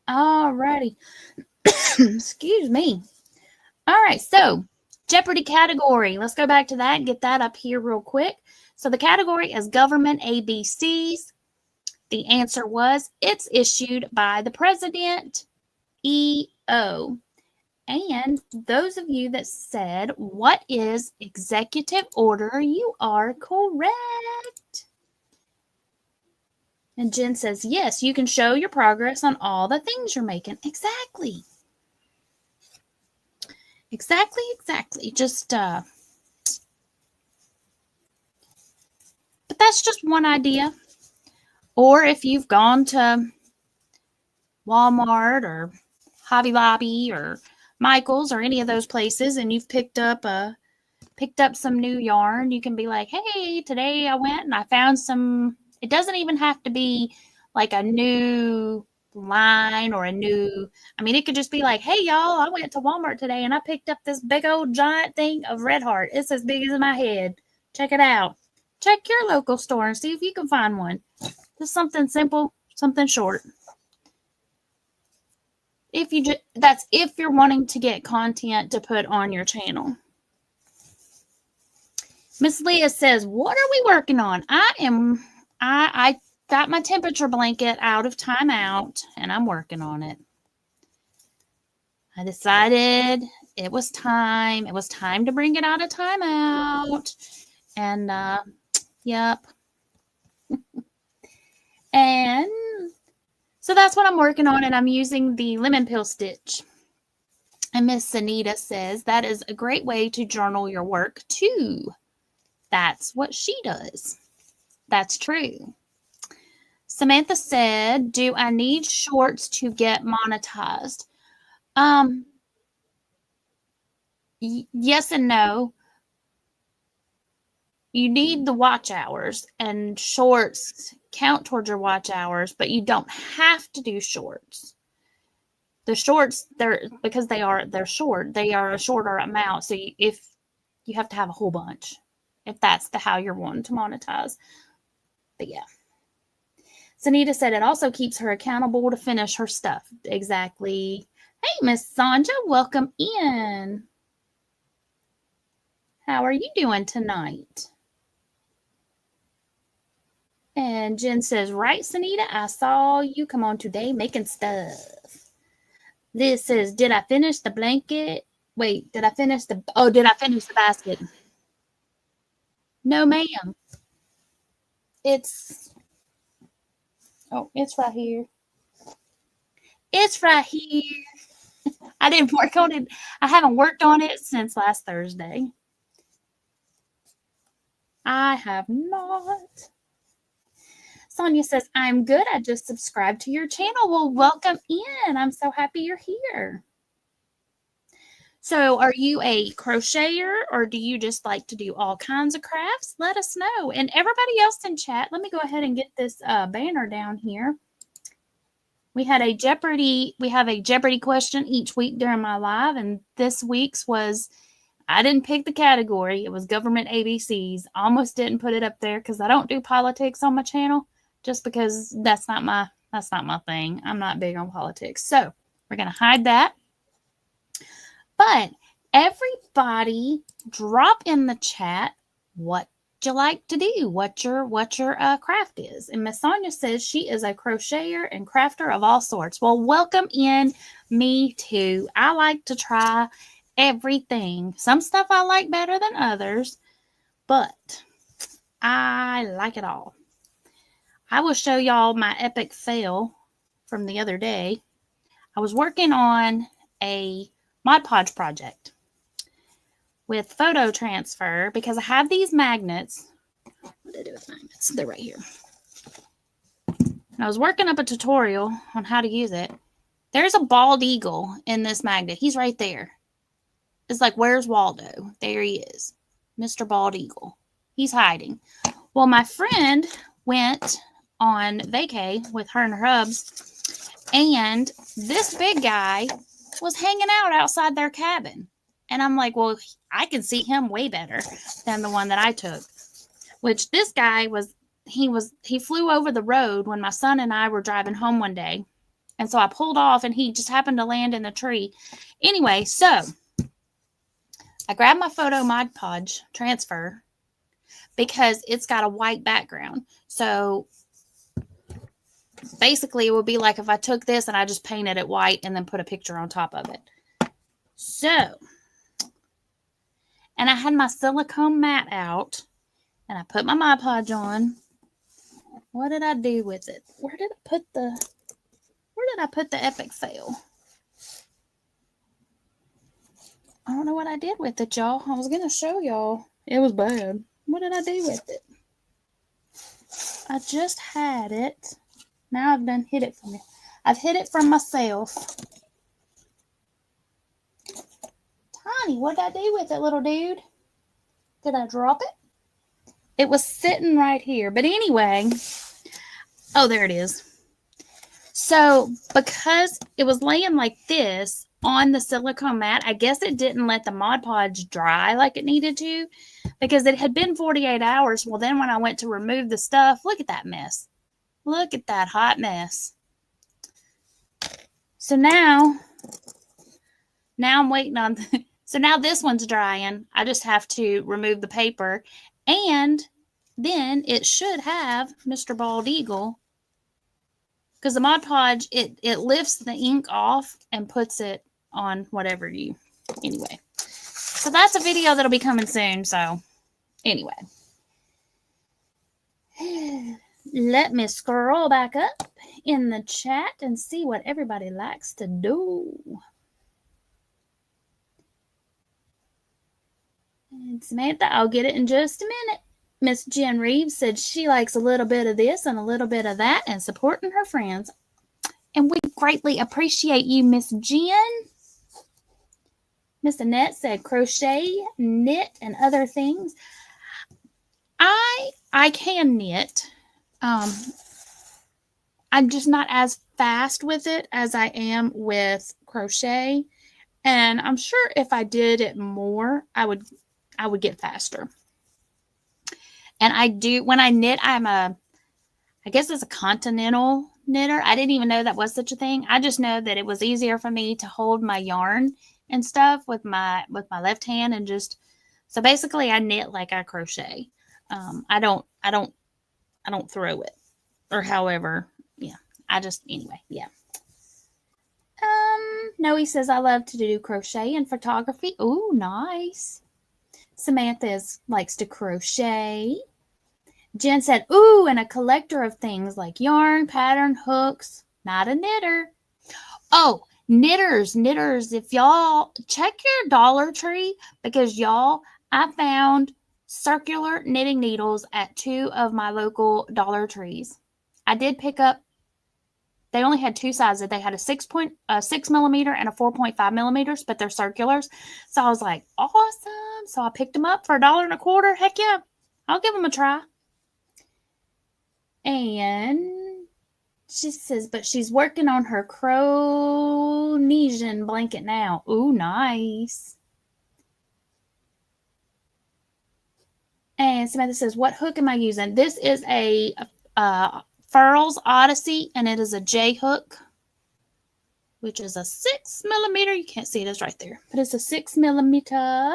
Alrighty. Excuse me. All right, so Jeopardy category. Let's go back to that and get that up here real quick. So the category is government ABCs. The answer was it's issued by the president, EO. And those of you that said, what is executive order? You are correct. And Jen says, yes, you can show your progress on all the things you're making. Exactly. Exactly. Just, but that's just one idea. Or if you've gone to Walmart or Hobby Lobby or Michael's or any of those places and you've picked up a picked up some new yarn, you can be like, hey, today I went and I found some. It doesn't even have to be like a new line or a new, I mean, it could just be like, hey, y'all, I went to Walmart today and I picked up this big old giant thing of Red Heart. It's as big as my head. Check it out. Check your local store and see if you can find one. Just something simple, something short. That's if you're wanting to get content to put on your channel. Miss Leah says, what are we working on? I got my temperature blanket out of timeout and I'm working on it. I decided it was time. It was time to bring it out of timeout. And yep. And so that's what I'm working on, and I'm using the lemon peel stitch. And Miss Anita says that is a great way to journal your work too. That's what she does. That's true. Samantha said, do I need shorts to get monetized? Yes and no. You need the watch hours, and shorts count towards your watch hours, but you don't have to do shorts. The shorts, they're short, they are a shorter amount. So if you have to have a whole bunch, if that's how you're wanting to monetize. But yeah. Sanita said it also keeps her accountable to finish her stuff. Exactly. Hey, Miss Sanja, welcome in. How are you doing tonight? And Jen says, right, Sanita, I saw you come on today making stuff. This says, did I finish the blanket? Wait, did I finish the basket? No, ma'am. It's right here. It's right here. I didn't work on it. I haven't worked on it since last Thursday. I have not. Sonia says, I'm good. I just subscribed to your channel. Well, welcome in. I'm so happy you're here. So are you a crocheter or do you just like to do all kinds of crafts? Let us know. And everybody else in chat, let me go ahead and get this banner down here. We have a Jeopardy question each week during my live, and this week's was, I didn't pick the category. It was government ABCs. Almost didn't put it up there because I don't do politics on my channel, just because that's not my thing. I'm not big on politics. So we're going to hide that. But everybody drop in the chat what you like to do, what your craft is. And Miss Sonia says she is a crocheter and crafter of all sorts. Well, welcome in. Me too. I like to try everything. Some stuff I like better than others, but I like it all. I will show y'all my epic fail from the other day. I was working on a Mod Podge project with photo transfer because I have these magnets. What did I do with magnets? They're right here. And I was working up a tutorial on how to use it. There's a bald eagle in this magnet. He's right there. It's like, where's Waldo? There he is. Mr. Bald Eagle. He's hiding. Well, my friend went on vacay with her and her hubs, and this big guy was hanging out outside their cabin. And I'm like, well, I can see him way better than the one that I took. Which this guy he flew over the road when my son and I were driving home one day. And so I pulled off and he just happened to land in the tree. Anyway, so I grabbed my photo Mod Podge transfer because it's got a white background. So basically it would be like if I took this and I just painted it white and then put a picture on top of it. So, and I had my silicone mat out and I put my Mod Podge on. What did I do with it? Where did I put the epic fail? I don't know what I did with it, y'all. I was going to show y'all. It was bad. What did I do with it? I just had it. Now I've done hid it from me. I've hid it from myself. Tiny, what did I do with it, little dude? Did I drop it? It was sitting right here. But anyway, oh, there it is. So because it was laying like this on the silicone mat, I guess it didn't let the Mod Podge dry like it needed to because it had been 48 hours. Well, then when I went to remove the stuff, look at that mess. Look at that hot mess. So now I'm waiting on, so now this one's drying. I just have to remove the paper and then it should have Mr. Bald Eagle. Because the Mod Podge, it lifts the ink off and puts it on whatever you, anyway. So that's a video that'll be coming soon. So anyway. Let me scroll back up in the chat and see what everybody likes to do. And Samantha, I'll get it in just a minute. Miss Jen Reeves said she likes a little bit of this and a little bit of that and supporting her friends. And we greatly appreciate you, Miss Jen. Miss Annette said crochet, knit, and other things. I can knit. I'm just not as fast with it as I am with crochet. And I'm sure if I did it more, I would get faster. And I do, when I knit, I guess it's a continental knitter. I didn't even know that was such a thing. I just know that it was easier for me to hold my yarn and stuff with my left hand and just, so basically I knit like I crochet. I don't throw it or however, yeah, anyway, yeah. Noe says I love to do crochet and photography. Ooh, nice. Samantha likes to crochet. Jen said, ooh, and a collector of things like yarn, pattern, hooks. Not a knitter. Oh, knitters. If y'all check your Dollar Tree, because y'all, I found circular knitting needles at 2 of my local Dollar Trees. I did pick up, they only had 2 sizes. They had a 6 millimeter and a 4.5 millimeters, but they're circulars. So I was like, awesome. So I picked them up for $1.25. Heck yeah, I'll give them a try. And she says, but she's working on her Cronesian blanket now. Ooh, nice. And Samantha says, what hook am I using? This is a Furls Odyssey, and it is a J hook, which is a 6 millimeter. You can't see it, it's right there, but it's a 6 millimeter.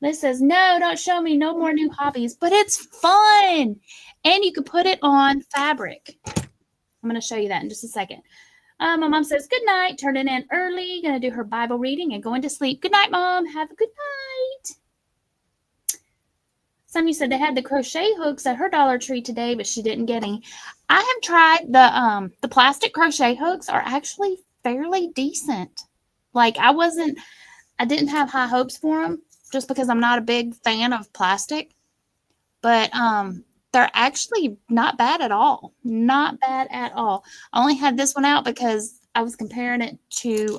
Liz says, no, don't show me no more new hobbies, but it's fun. And you can put it on fabric. I'm going to show you that in just a second. My mom says, good night. Turning in early. Going to do her Bible reading and going to sleep. Good night, Mom. Have a good night. Sonia said they had the crochet hooks at her Dollar Tree today, but she didn't get any. I have tried the plastic crochet hooks are actually fairly decent. Like I didn't have high hopes for them just because I'm not a big fan of plastic, but they're actually not bad at all. Not bad at all. I only had this one out because I was comparing it to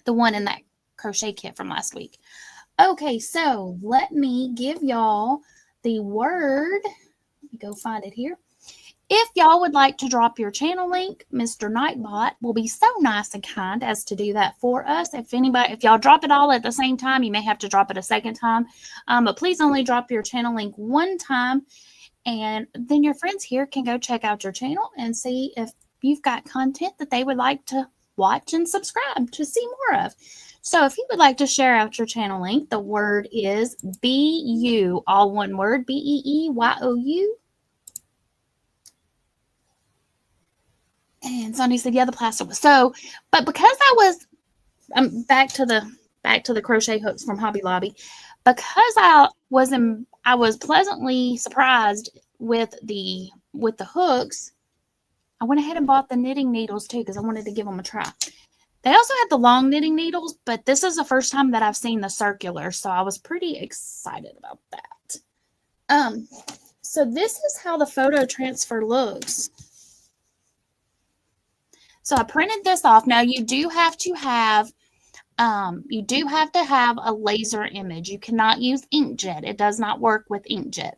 the one in that crochet kit from last week. Okay, so let me give y'all the word. Let me go find it here. If y'all would like to drop your channel link, Mr. Nightbot will be so nice and kind as to do that for us. If y'all drop it all at the same time, you may have to drop it a second time. But please only drop your channel link one time. And then your friends here can go check out your channel and see if you've got content that they would like to watch and subscribe to see more of. So if you would like to share out your channel link, the word is BU, all one word, BEEYOU. And Sonny said, yeah, the plastic was so, but because I'm back to the crochet hooks from Hobby Lobby, because I was pleasantly surprised with the hooks, I went ahead and bought the knitting needles too, because I wanted to give them a try. They also had the long knitting needles, but this is the first time that I've seen the circular, so I was pretty excited about that. So this is how the photo transfer looks. So I printed this off. Now you do have to have You do have to have a laser image. You cannot use inkjet. It does not work with inkjet.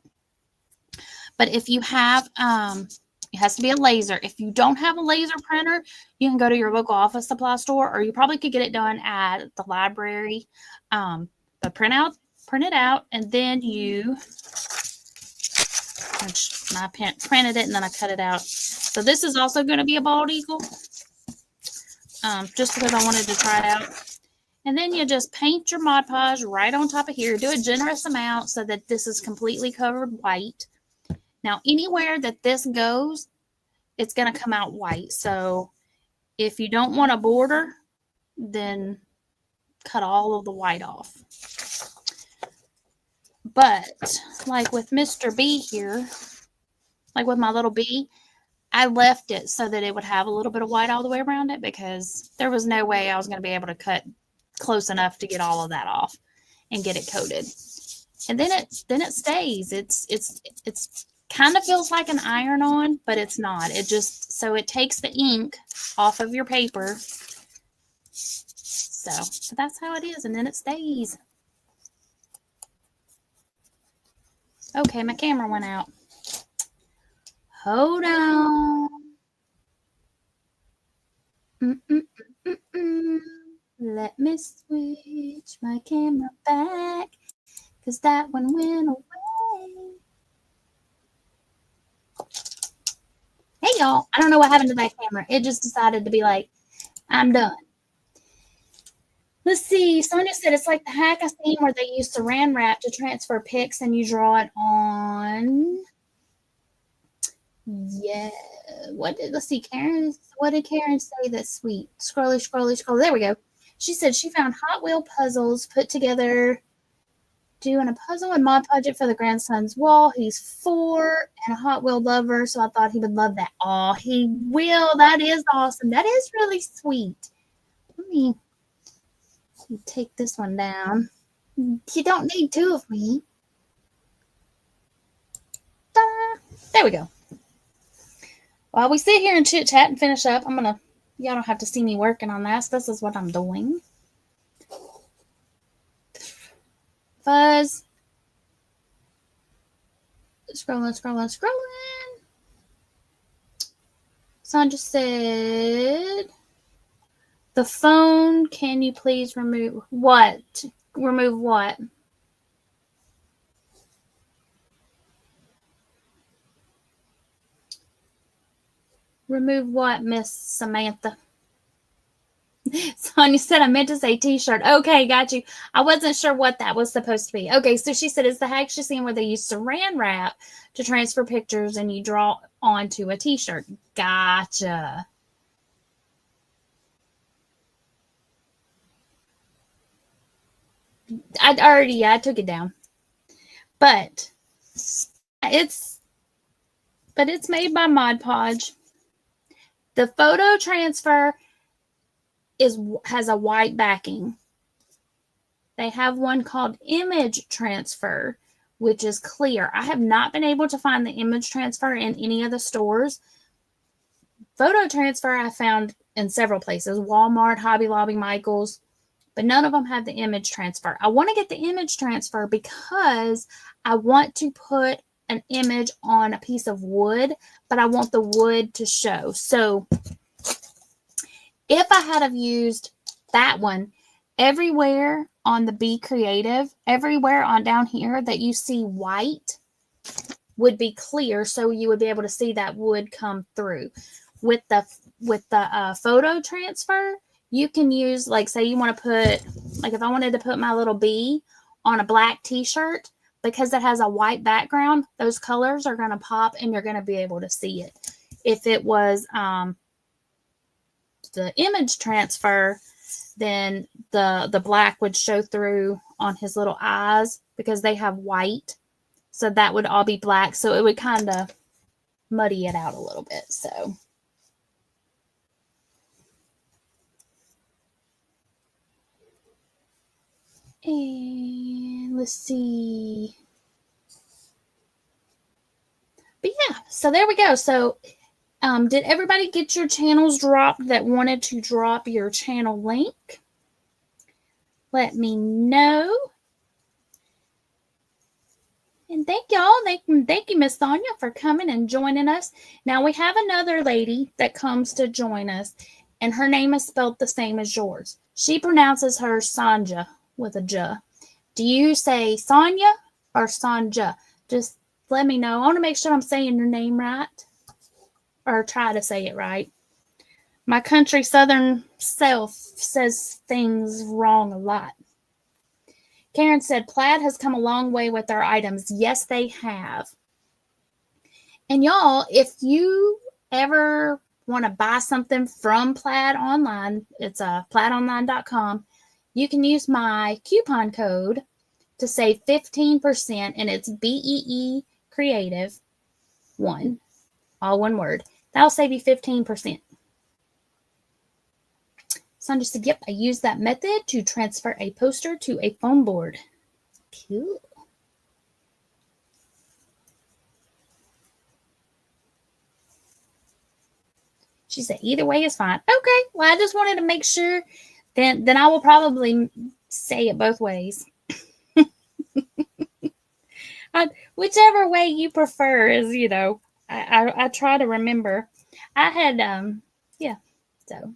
But if you have, it has to be a laser. If you don't have a laser printer, you can go to your local office supply store, or you probably could get it done at the library. But print it out, and then you, I printed it and then I cut it out. So this is also going to be a bald eagle, just because I wanted to try it out. And then you just paint your Mod Podge right on top of here. Do a generous amount so that this is completely covered white. Now, anywhere that this goes, it's going to come out white. So if you don't want a border, then cut all of the white off. But like with Mr. B here, like with my little bee, I left it so that it would have a little bit of white all the way around it, because there was no way I was going to be able to cut close enough to get all of that off and get it coated. And then it stays. It's kind of feels like an iron-on, but it's not. It just, so it takes the ink off of your paper. So that's how it is, and then it stays. Okay, my camera went out. Hold on. Let me switch my camera back, because that one went away. Hey, y'all. I don't know what happened to that camera. It just decided to be like, I'm done. Let's see. Sonia said it's like the hack I seen where they use saran wrap to transfer pics and you draw it on. Yeah. Let's see, Karen. What did Karen say that's sweet? Scrolly. There we go. She said she found Hot Wheel puzzles put together, doing a puzzle and Mod Podge it for the grandson's wall. He's 4 and a Hot Wheel lover, so I thought he would love that. Oh, he will. That is awesome. That is really sweet. Let me take this one down. You don't need 2 of me. Ta-da. There we go. While we sit here and chit chat and finish up, y'all don't have to see me working on this. This is what I'm doing. Fuzz. Scrolling. Sandra said, the phone, can you please remove what? Remove what? Remove what, Miss Samantha? Sonia said, I meant to say t-shirt. Okay, got you. I wasn't sure what that was supposed to be. Okay, so she said it's the hack she's seen where they use saran wrap to transfer pictures and you draw onto a t-shirt. Gotcha. I took it down. But it's made by Mod Podge. The photo transfer has a white backing. They have one called image transfer, which is clear. I have not been able to find the image transfer in any of the stores. Photo transfer I found in several places, Walmart, Hobby Lobby, Michael's, but none of them have the image transfer. I want to get the image transfer because I want to put an image on a piece of wood, but I want the wood to show. So if I had have used that one, everywhere on the Be Creative, everywhere on down here that you see white would be clear, so you would be able to see that wood come through. With the photo transfer, you can use, like, say you want to put, like if I wanted to put my little bee on a black t-shirt, because it has a white background, those colors are going to pop and you're going to be able to see it. If it was the image transfer, then the black would show through on his little eyes because they have white. So that would all be black. So it would kind of muddy it out a little bit. So and let's see. But yeah, so there we go. So did everybody get your channels dropped that wanted to drop your channel link? let me know. And thank y'all. Thank you, Miss Sonia, for coming and joining us. Now we have another lady that comes to join us, and her name is spelled the same as yours. She pronounces her Sanja with a J. Do you say Sonia or Sanja? Just let me know. I want to make sure I'm saying your name right, or try to say it right. My country southern self says things wrong a lot. Karen said, Plaid has come a long way with their items. Yes, they have. And y'all, if you ever want to buy something from Plaid online, it's plaidonline.com. You can use my coupon code to save 15%, and it's BEE Creative 1, all one word. That'll save you 15%. Sandra said, yep, I use that method to transfer a poster to a foam board. Cool. She said, either way is fine. Okay, well, I just wanted to make sure. Then I will probably say it both ways. Whichever way you prefer is, I try to remember. I had, yeah, so.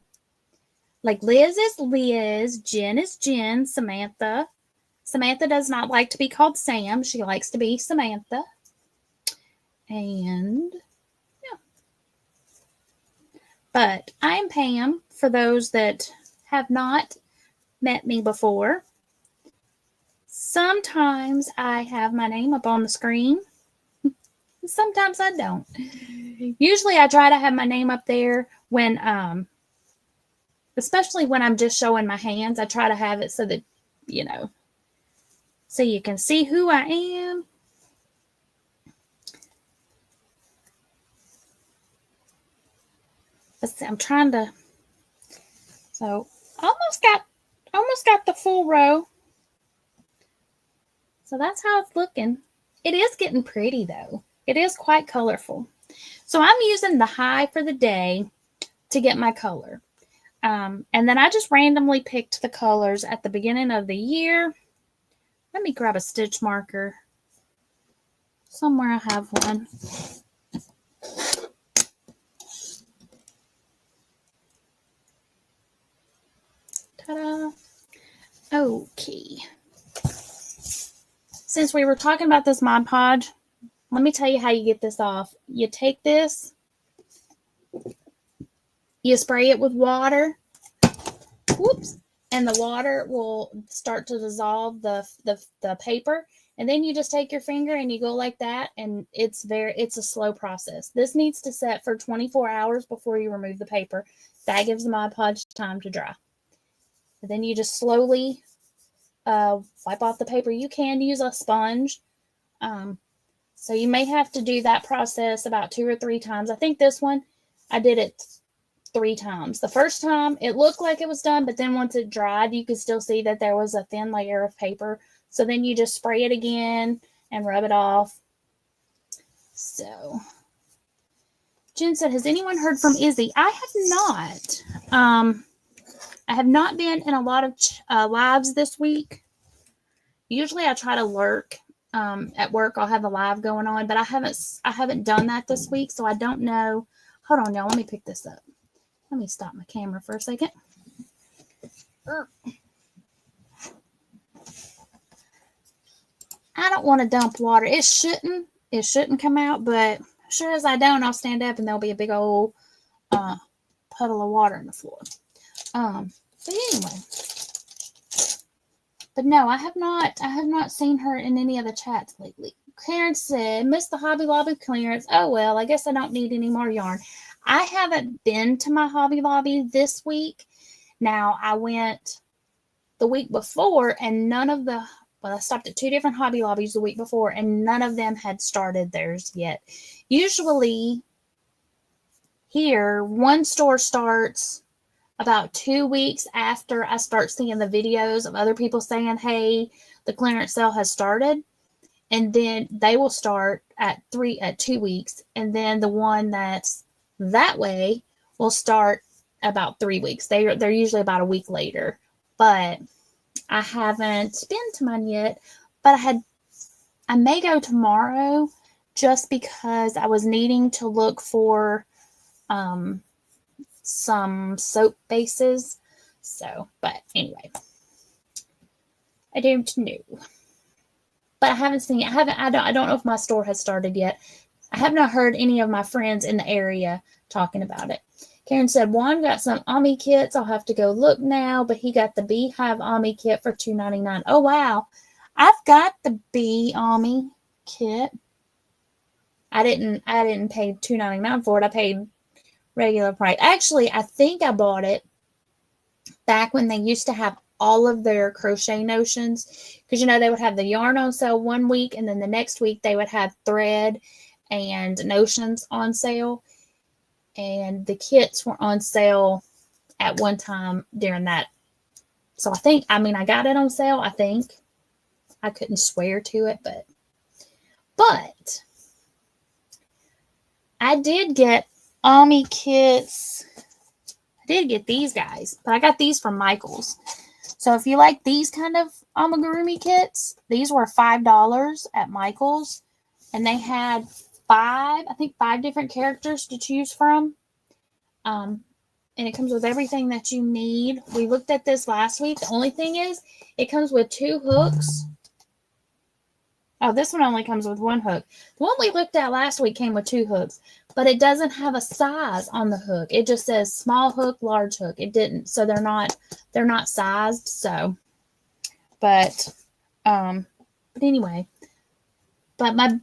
Like Liz is Liz, Jen is Jen, Samantha. Samantha does not like to be called Sam. She likes to be Samantha. And yeah. But I'm Pam for those that have not met me before. Sometimes I have my name up on the screen. Sometimes I don't. Usually I try to have my name up there when especially when I'm just showing my hands. I try to have it so that, so you can see who I am. Let's see, I'm trying to, so almost got the full row. So that's how it's looking. It is getting pretty though. It is quite colorful. So I'm using the high for the day to get my color. And then I just randomly picked the colors at the beginning of the year. Let me grab a stitch marker. Somewhere I have one. Ta-da. Okay. Since we were talking about this Mod Podge, let me tell you how you get this off. You take this, you spray it with water, whoops, and the water will start to dissolve the paper, and then you just take your finger and you go like that, and it's a slow process. This needs to set for 24 hours before you remove the paper. That gives the Mod Podge time to dry. And then you just slowly wipe off the paper. You can use a sponge. So you may have to do that process about 2 or 3 times. I think this one, I did it 3 times. The first time, it looked like it was done, but then once it dried, you could still see that there was a thin layer of paper. So then you just spray it again and rub it off. So, Jen said, has anyone heard from Izzy? I have not. I have not been in a lot of lives this week. Usually I try to lurk. At work, I'll have a live going on, but I haven't done that this week, so I don't know. Hold on, y'all. Let me pick this up. Let me stop my camera for a second. I don't want to dump water. It shouldn't come out, but sure as I don't, I'll stand up and there'll be a big old puddle of water on the floor. But anyway. But no, I have not seen her in any of the chats lately. Karen said, missed the Hobby Lobby clearance. Oh, well, I guess I don't need any more yarn. I haven't been to my Hobby Lobby this week. Now, I went the week before, and I stopped at 2 different Hobby Lobbies the week before, and none of them had started theirs yet. Usually, here, one store starts about 2 weeks after I start seeing the videos of other people saying, hey, the clearance sale has started. And then they will start at 2 weeks. And then the one that's that way will start about 3 weeks. They're usually about a week later. But I haven't been to mine yet, but I may go tomorrow just because I was needing to look for some soap bases. So, but anyway, I don't know. But I haven't seen. I don't know if my store has started yet. I have not heard any of my friends in the area talking about it. Karen said, Juan got some Ami kits. I'll have to go look now, but he got the Beehive Ami kit for $2.99. Oh, wow. I've got the Bee Ami kit. I didn't pay $2.99 for it. I paid regular price. Actually, I think I bought it back when they used to have all of their crochet notions, because they would have the yarn on sale one week, and then the next week they would have thread and notions on sale, and the kits were on sale at one time during that. So I got it on sale. I think I couldn't swear to it, but I did get Ami kits. I did get these guys, but I got these from Michael's. So if you like these kind of amigurumi kits, these were $5 at Michael's, and they had five different characters to choose from. And it comes with everything that you need. We looked at this last week. The only thing is, it comes with 2 hooks. Oh, this one only comes with 1 hook. The one we looked at last week came with 2 hooks, but it doesn't have a size on the hook. It just says small hook, large hook. It didn't, so they're not sized. So, but anyway, I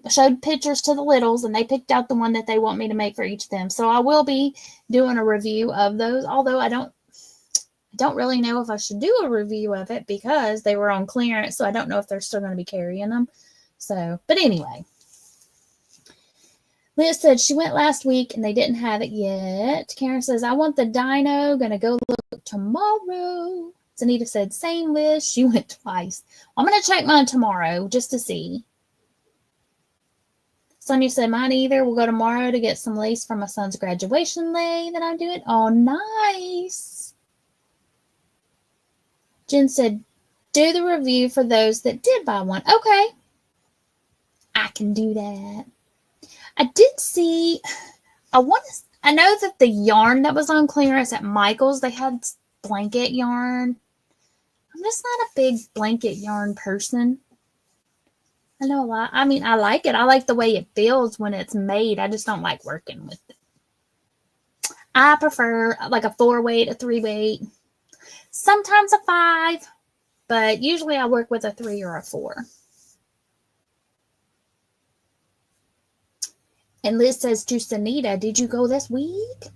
showed pictures to the littles, and they picked out the one that they want me to make for each of them. So I will be doing a review of those, although I don't really know if I should do a review of it because they were on clearance, so I don't know if they're still going to be carrying them. So, but anyway. Liz said she went last week and they didn't have it yet. Karen says, I want the dino. Gonna go look tomorrow. Zanita said, same, Liz. She went twice. I'm going to check mine tomorrow just to see. Sonia said, mine either. We'll go tomorrow to get some lace for my son's graduation lei that I'm doing. Oh, nice. Jen said, do the review for those that did buy one. Okay. I can do that. I did see, I know that the yarn that was on clearance at Michael's, they had blanket yarn. I'm just not a big blanket yarn person. I know a lot. I mean, I like it. I like the way it feels when it's made. I just don't like working with it. I prefer like a 4-weight, a 3-weight, sometimes a 5, but usually I work with a 3 or a 4. And Liz says to Sanita, did you go this week?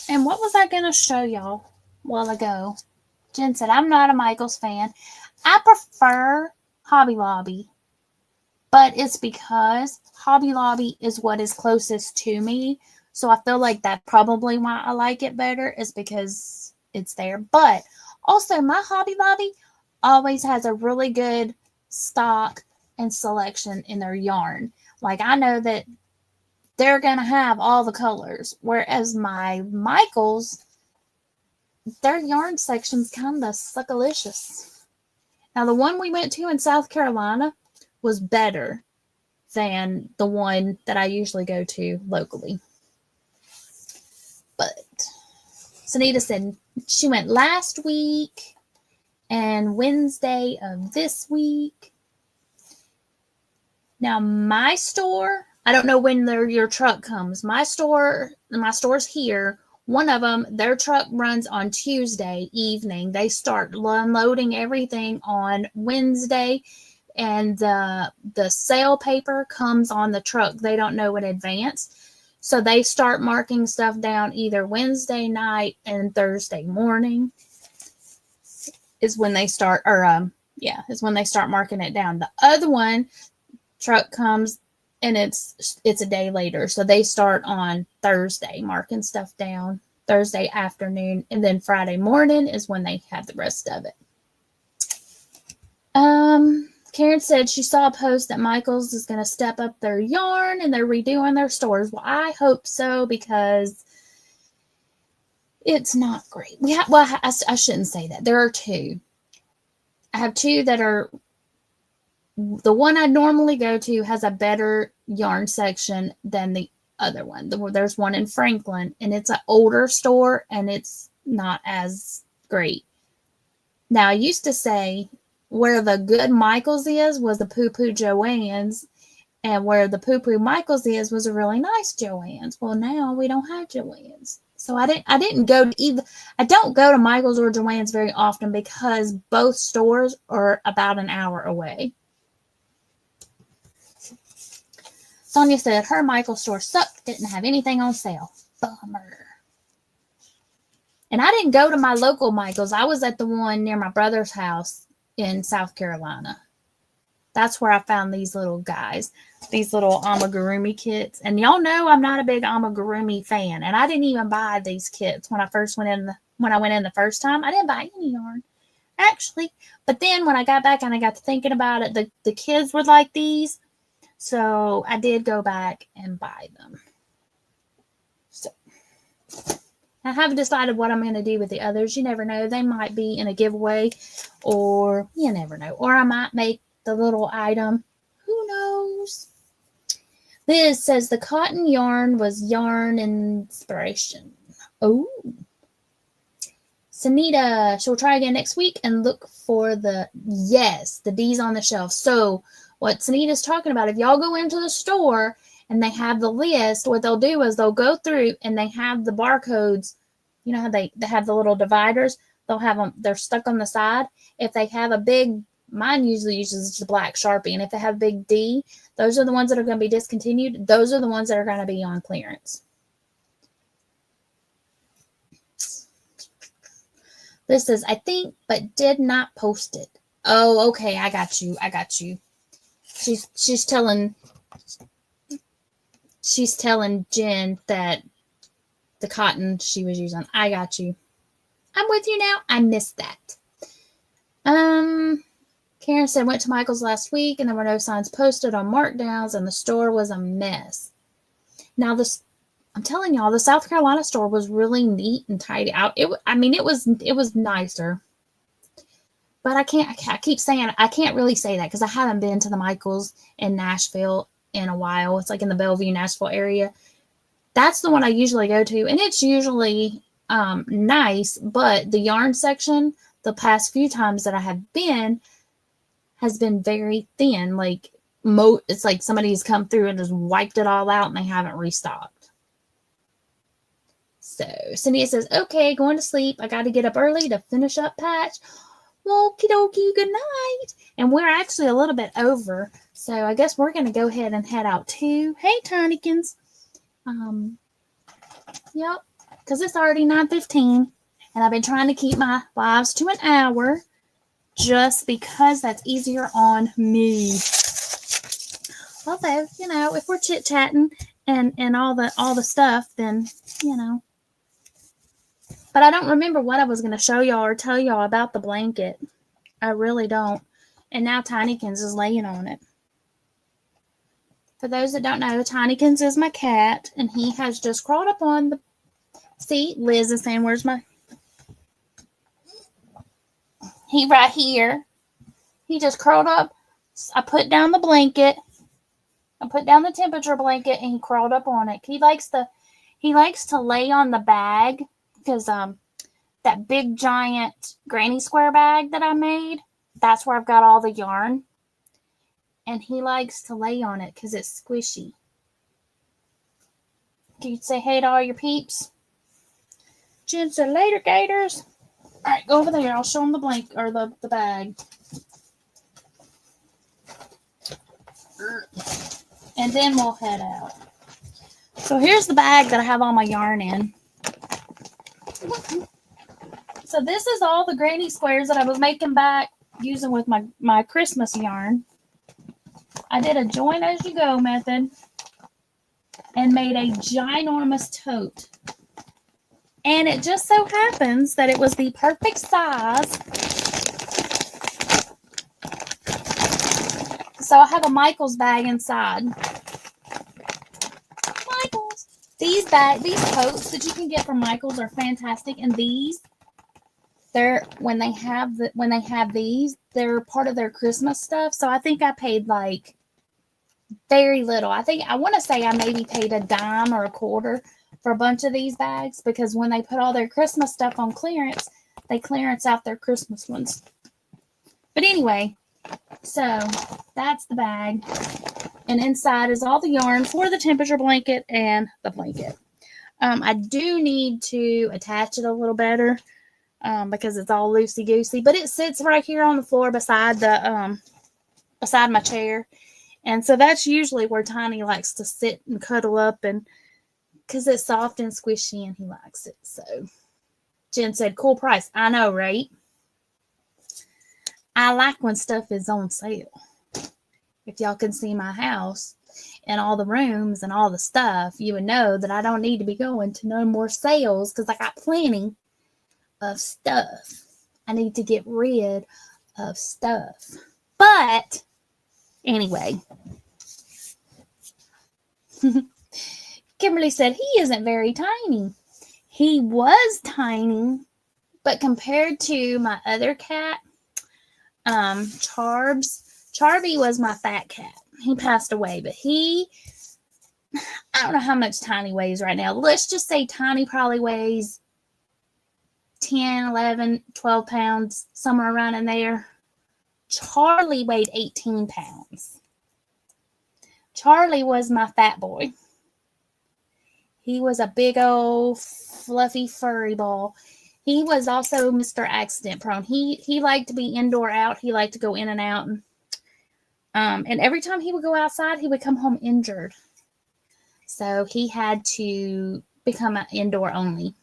And what was I going to show y'all a while ago? Jen said, I'm not a Michael's fan. I prefer Hobby Lobby, but it's because Hobby Lobby is what is closest to me. So I feel like that's probably why I like it better, is because it's there. But also, my Hobby Lobby always has a really good stock and selection in their yarn. Like, I know that they're going to have all the colors, whereas my Michael's, their yarn section's kind of suckalicious. Now, the one we went to in South Carolina was better than the one that I usually go to locally. But Sanita said she went last week and Wednesday of this week. Now, my store, I don't know when your truck comes. My store's here. One of them, their truck runs on Tuesday evening. They start unloading everything on Wednesday, and the sale paper comes on the truck. They don't know in advance. So they start marking stuff down either Wednesday night and Thursday morning is when they start, is when they start marking it down. The other one, truck comes and it's a day later. So they start on Thursday marking stuff down, Thursday afternoon, and then Friday morning is when they have the rest of it. Karen said she saw a post that Michael's is going to step up their yarn and they're redoing their stores. Well, I hope so, because It's not great. Well, I shouldn't say that. There are two. I have two that are, the one I normally go to has a better yarn section than the other one. There's one in Franklin, and it's an older store, and it's not as great. Now, I used to say where the good Michael's was the Poo Poo Joann's, and where the Poo Poo Michael's was a really nice Joann's. Well, now we don't have Joann's. So I didn't go to either. I don't go to Michael's or Joann's very often because both stores are about an hour away. Sonia said her Michael's store sucked, didn't have anything on sale. Bummer. And I didn't go to my local Michael's. I was at the one near my brother's house in South Carolina. That's where I found these little guys, these little amigurumi kits. And y'all know I'm not a big amigurumi fan. And I didn't even buy these kits when I went in the first time. I didn't buy any yarn, actually. But then when I got back and I got to thinking about it, the kids were like these. So I did go back and buy them. So I haven't decided what I'm going to do with the others. You never know. They might be in a giveaway, or you never know. Or I might make the little item. Who knows? Liz says the cotton yarn was yarn inspiration. Oh. Sanita, she'll try again next week and look for the D's on the shelf. So what Sanita's talking about, if y'all go into the store and they have the list, what they'll do is they'll go through and they have the barcodes. You know how they have the little dividers? They'll have them, they're stuck on the side. If they have a big, mine usually uses the black Sharpie, and if they have a big D, those are the ones that are going to be discontinued. Those are the ones that are going to be on clearance. This says, I think, but did not post it. Oh, okay. I got you. She's telling Jen that the cotton she was using. I got you. I'm with you now. I missed that. Karen said, went to Michael's last week and there were no signs posted on markdowns and the store was a mess. Now I'm telling y'all, the South Carolina store was really neat and tidy out. It was nicer. But I keep saying, I can't really say that because I haven't been to the Michael's in Nashville in a while. It's like in the Bellevue, Nashville area. That's the one I usually go to. And it's usually nice, but the yarn section, the past few times that I have been, has been very thin. Like, it's like somebody's come through and just wiped it all out and they haven't restocked. So, Cynthia says, okay, going to sleep. I got to get up early to finish up patch. Okie dokie, good night. And we're actually a little bit over, so I guess we're going to go ahead and head out too. Hey, Tinykins. Yep, because it's already 9:15, and I've been trying to keep my lives to an hour just because that's easier on me. Although, you know, if we're chit-chatting and all the stuff, then, you know. But I don't remember what I was going to show y'all or tell y'all about the blanket. I really don't. And now Tinykins is laying on it. For those that don't know, Tinykins is my cat, and he has just crawled up on the... See, Liz is saying, where's my... He right here. He just curled up. I put down the blanket. I put down the temperature blanket, and he crawled up on it. He likes to lay on the bag. Because that big giant granny square bag that I made, that's where I've got all the yarn. And he likes to lay on it because it's squishy. Can you say hey to all your peeps? Jen said, later, gators. All right, go over there. I'll show them the blanket or the bag. And then we'll head out. So here's the bag that I have all my yarn in. So this is all the granny squares that I was making back using with my Christmas yarn. I did a join as you go method and made a ginormous tote. And it just so happens that it was the perfect size. So I have a Michael's bag inside. Michael's. These coats that you can get from Michael's are fantastic, and these, when they have these, they're part of their Christmas stuff. So I think I paid like very little. I want to say I maybe paid a dime or a quarter for a bunch of these bags, because when they put all their Christmas stuff on clearance, they clearance out their Christmas ones. But anyway, so that's the bag. And inside is all the yarn for the temperature blanket and the blanket. I do need to attach it a little better because it's all loosey-goosey. But it sits right here on the floor beside my chair. And so that's usually where Tiny likes to sit and cuddle up, and because it's soft and squishy and he likes it. So Jen said, cool price. I know, right? I like when stuff is on sale. If y'all can see my house and all the rooms and all the stuff, you would know that I don't need to be going to no more sales, because I got plenty of stuff. I need to get rid of stuff. But anyway, Kimberly said he isn't very tiny. He was tiny, but compared to my other cat, Charby was my fat cat. He passed away, but I don't know how much Tiny weighs right now. Let's just say Tiny probably weighs 10, 11, 12 pounds, somewhere around in there. Charlie weighed 18 pounds. Charlie was my fat boy. He was a big old fluffy furry ball. He was also Mr. Accident Prone. He liked to be indoor out. He liked to go in and out. And every time he would go outside, he would come home injured. So he had to become an indoor only.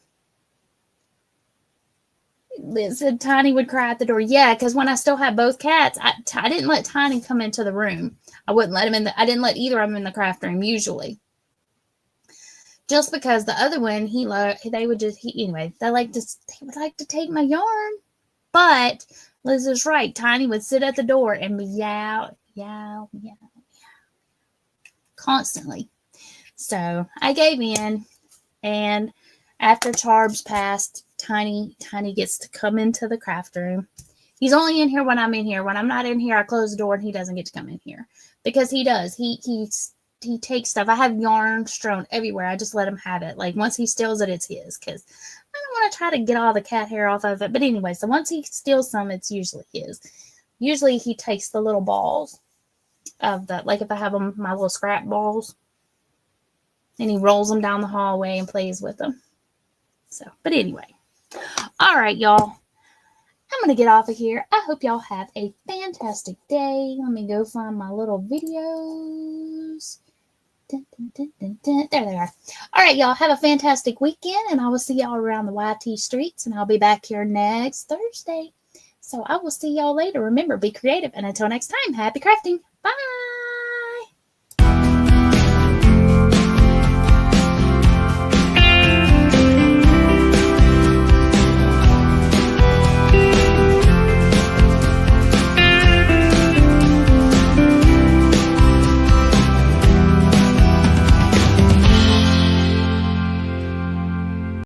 Liz said Tiny would cry at the door. Yeah, because when I still had both cats, I didn't let Tiny come into the room. I wouldn't let him in. I didn't let either of them in the craft room usually. Just because the other one, they would like to take my yarn. But Liz is right. Tiny would sit at the door and meow, meow, meow, meow, constantly. So I gave in, and after Charbs passed, Tiny Gets to come into the craft room. He's only in here when I'm in here. When I'm not in here, I close the door and he doesn't get to come in here, because he does. He takes stuff. I have yarn strewn everywhere. I just let him have it. Like, once he steals it, it's his, because I don't want to try to get all the cat hair off of it. But anyway, so once he steals some, it's usually his. Usually he takes the little balls of like if I have them, my little scrap balls, and he rolls them down the hallway and plays with them. So, but anyway. All right, y'all. I'm going to get off of here. I hope y'all have a fantastic day. Let me go find my little videos. Dun, dun, dun, dun, dun. There they are. All right, y'all. Have a fantastic weekend, and I will see y'all around the YT streets, and I'll be back here next Thursday. So I will see y'all later. Remember, be creative, and until next time, happy crafting.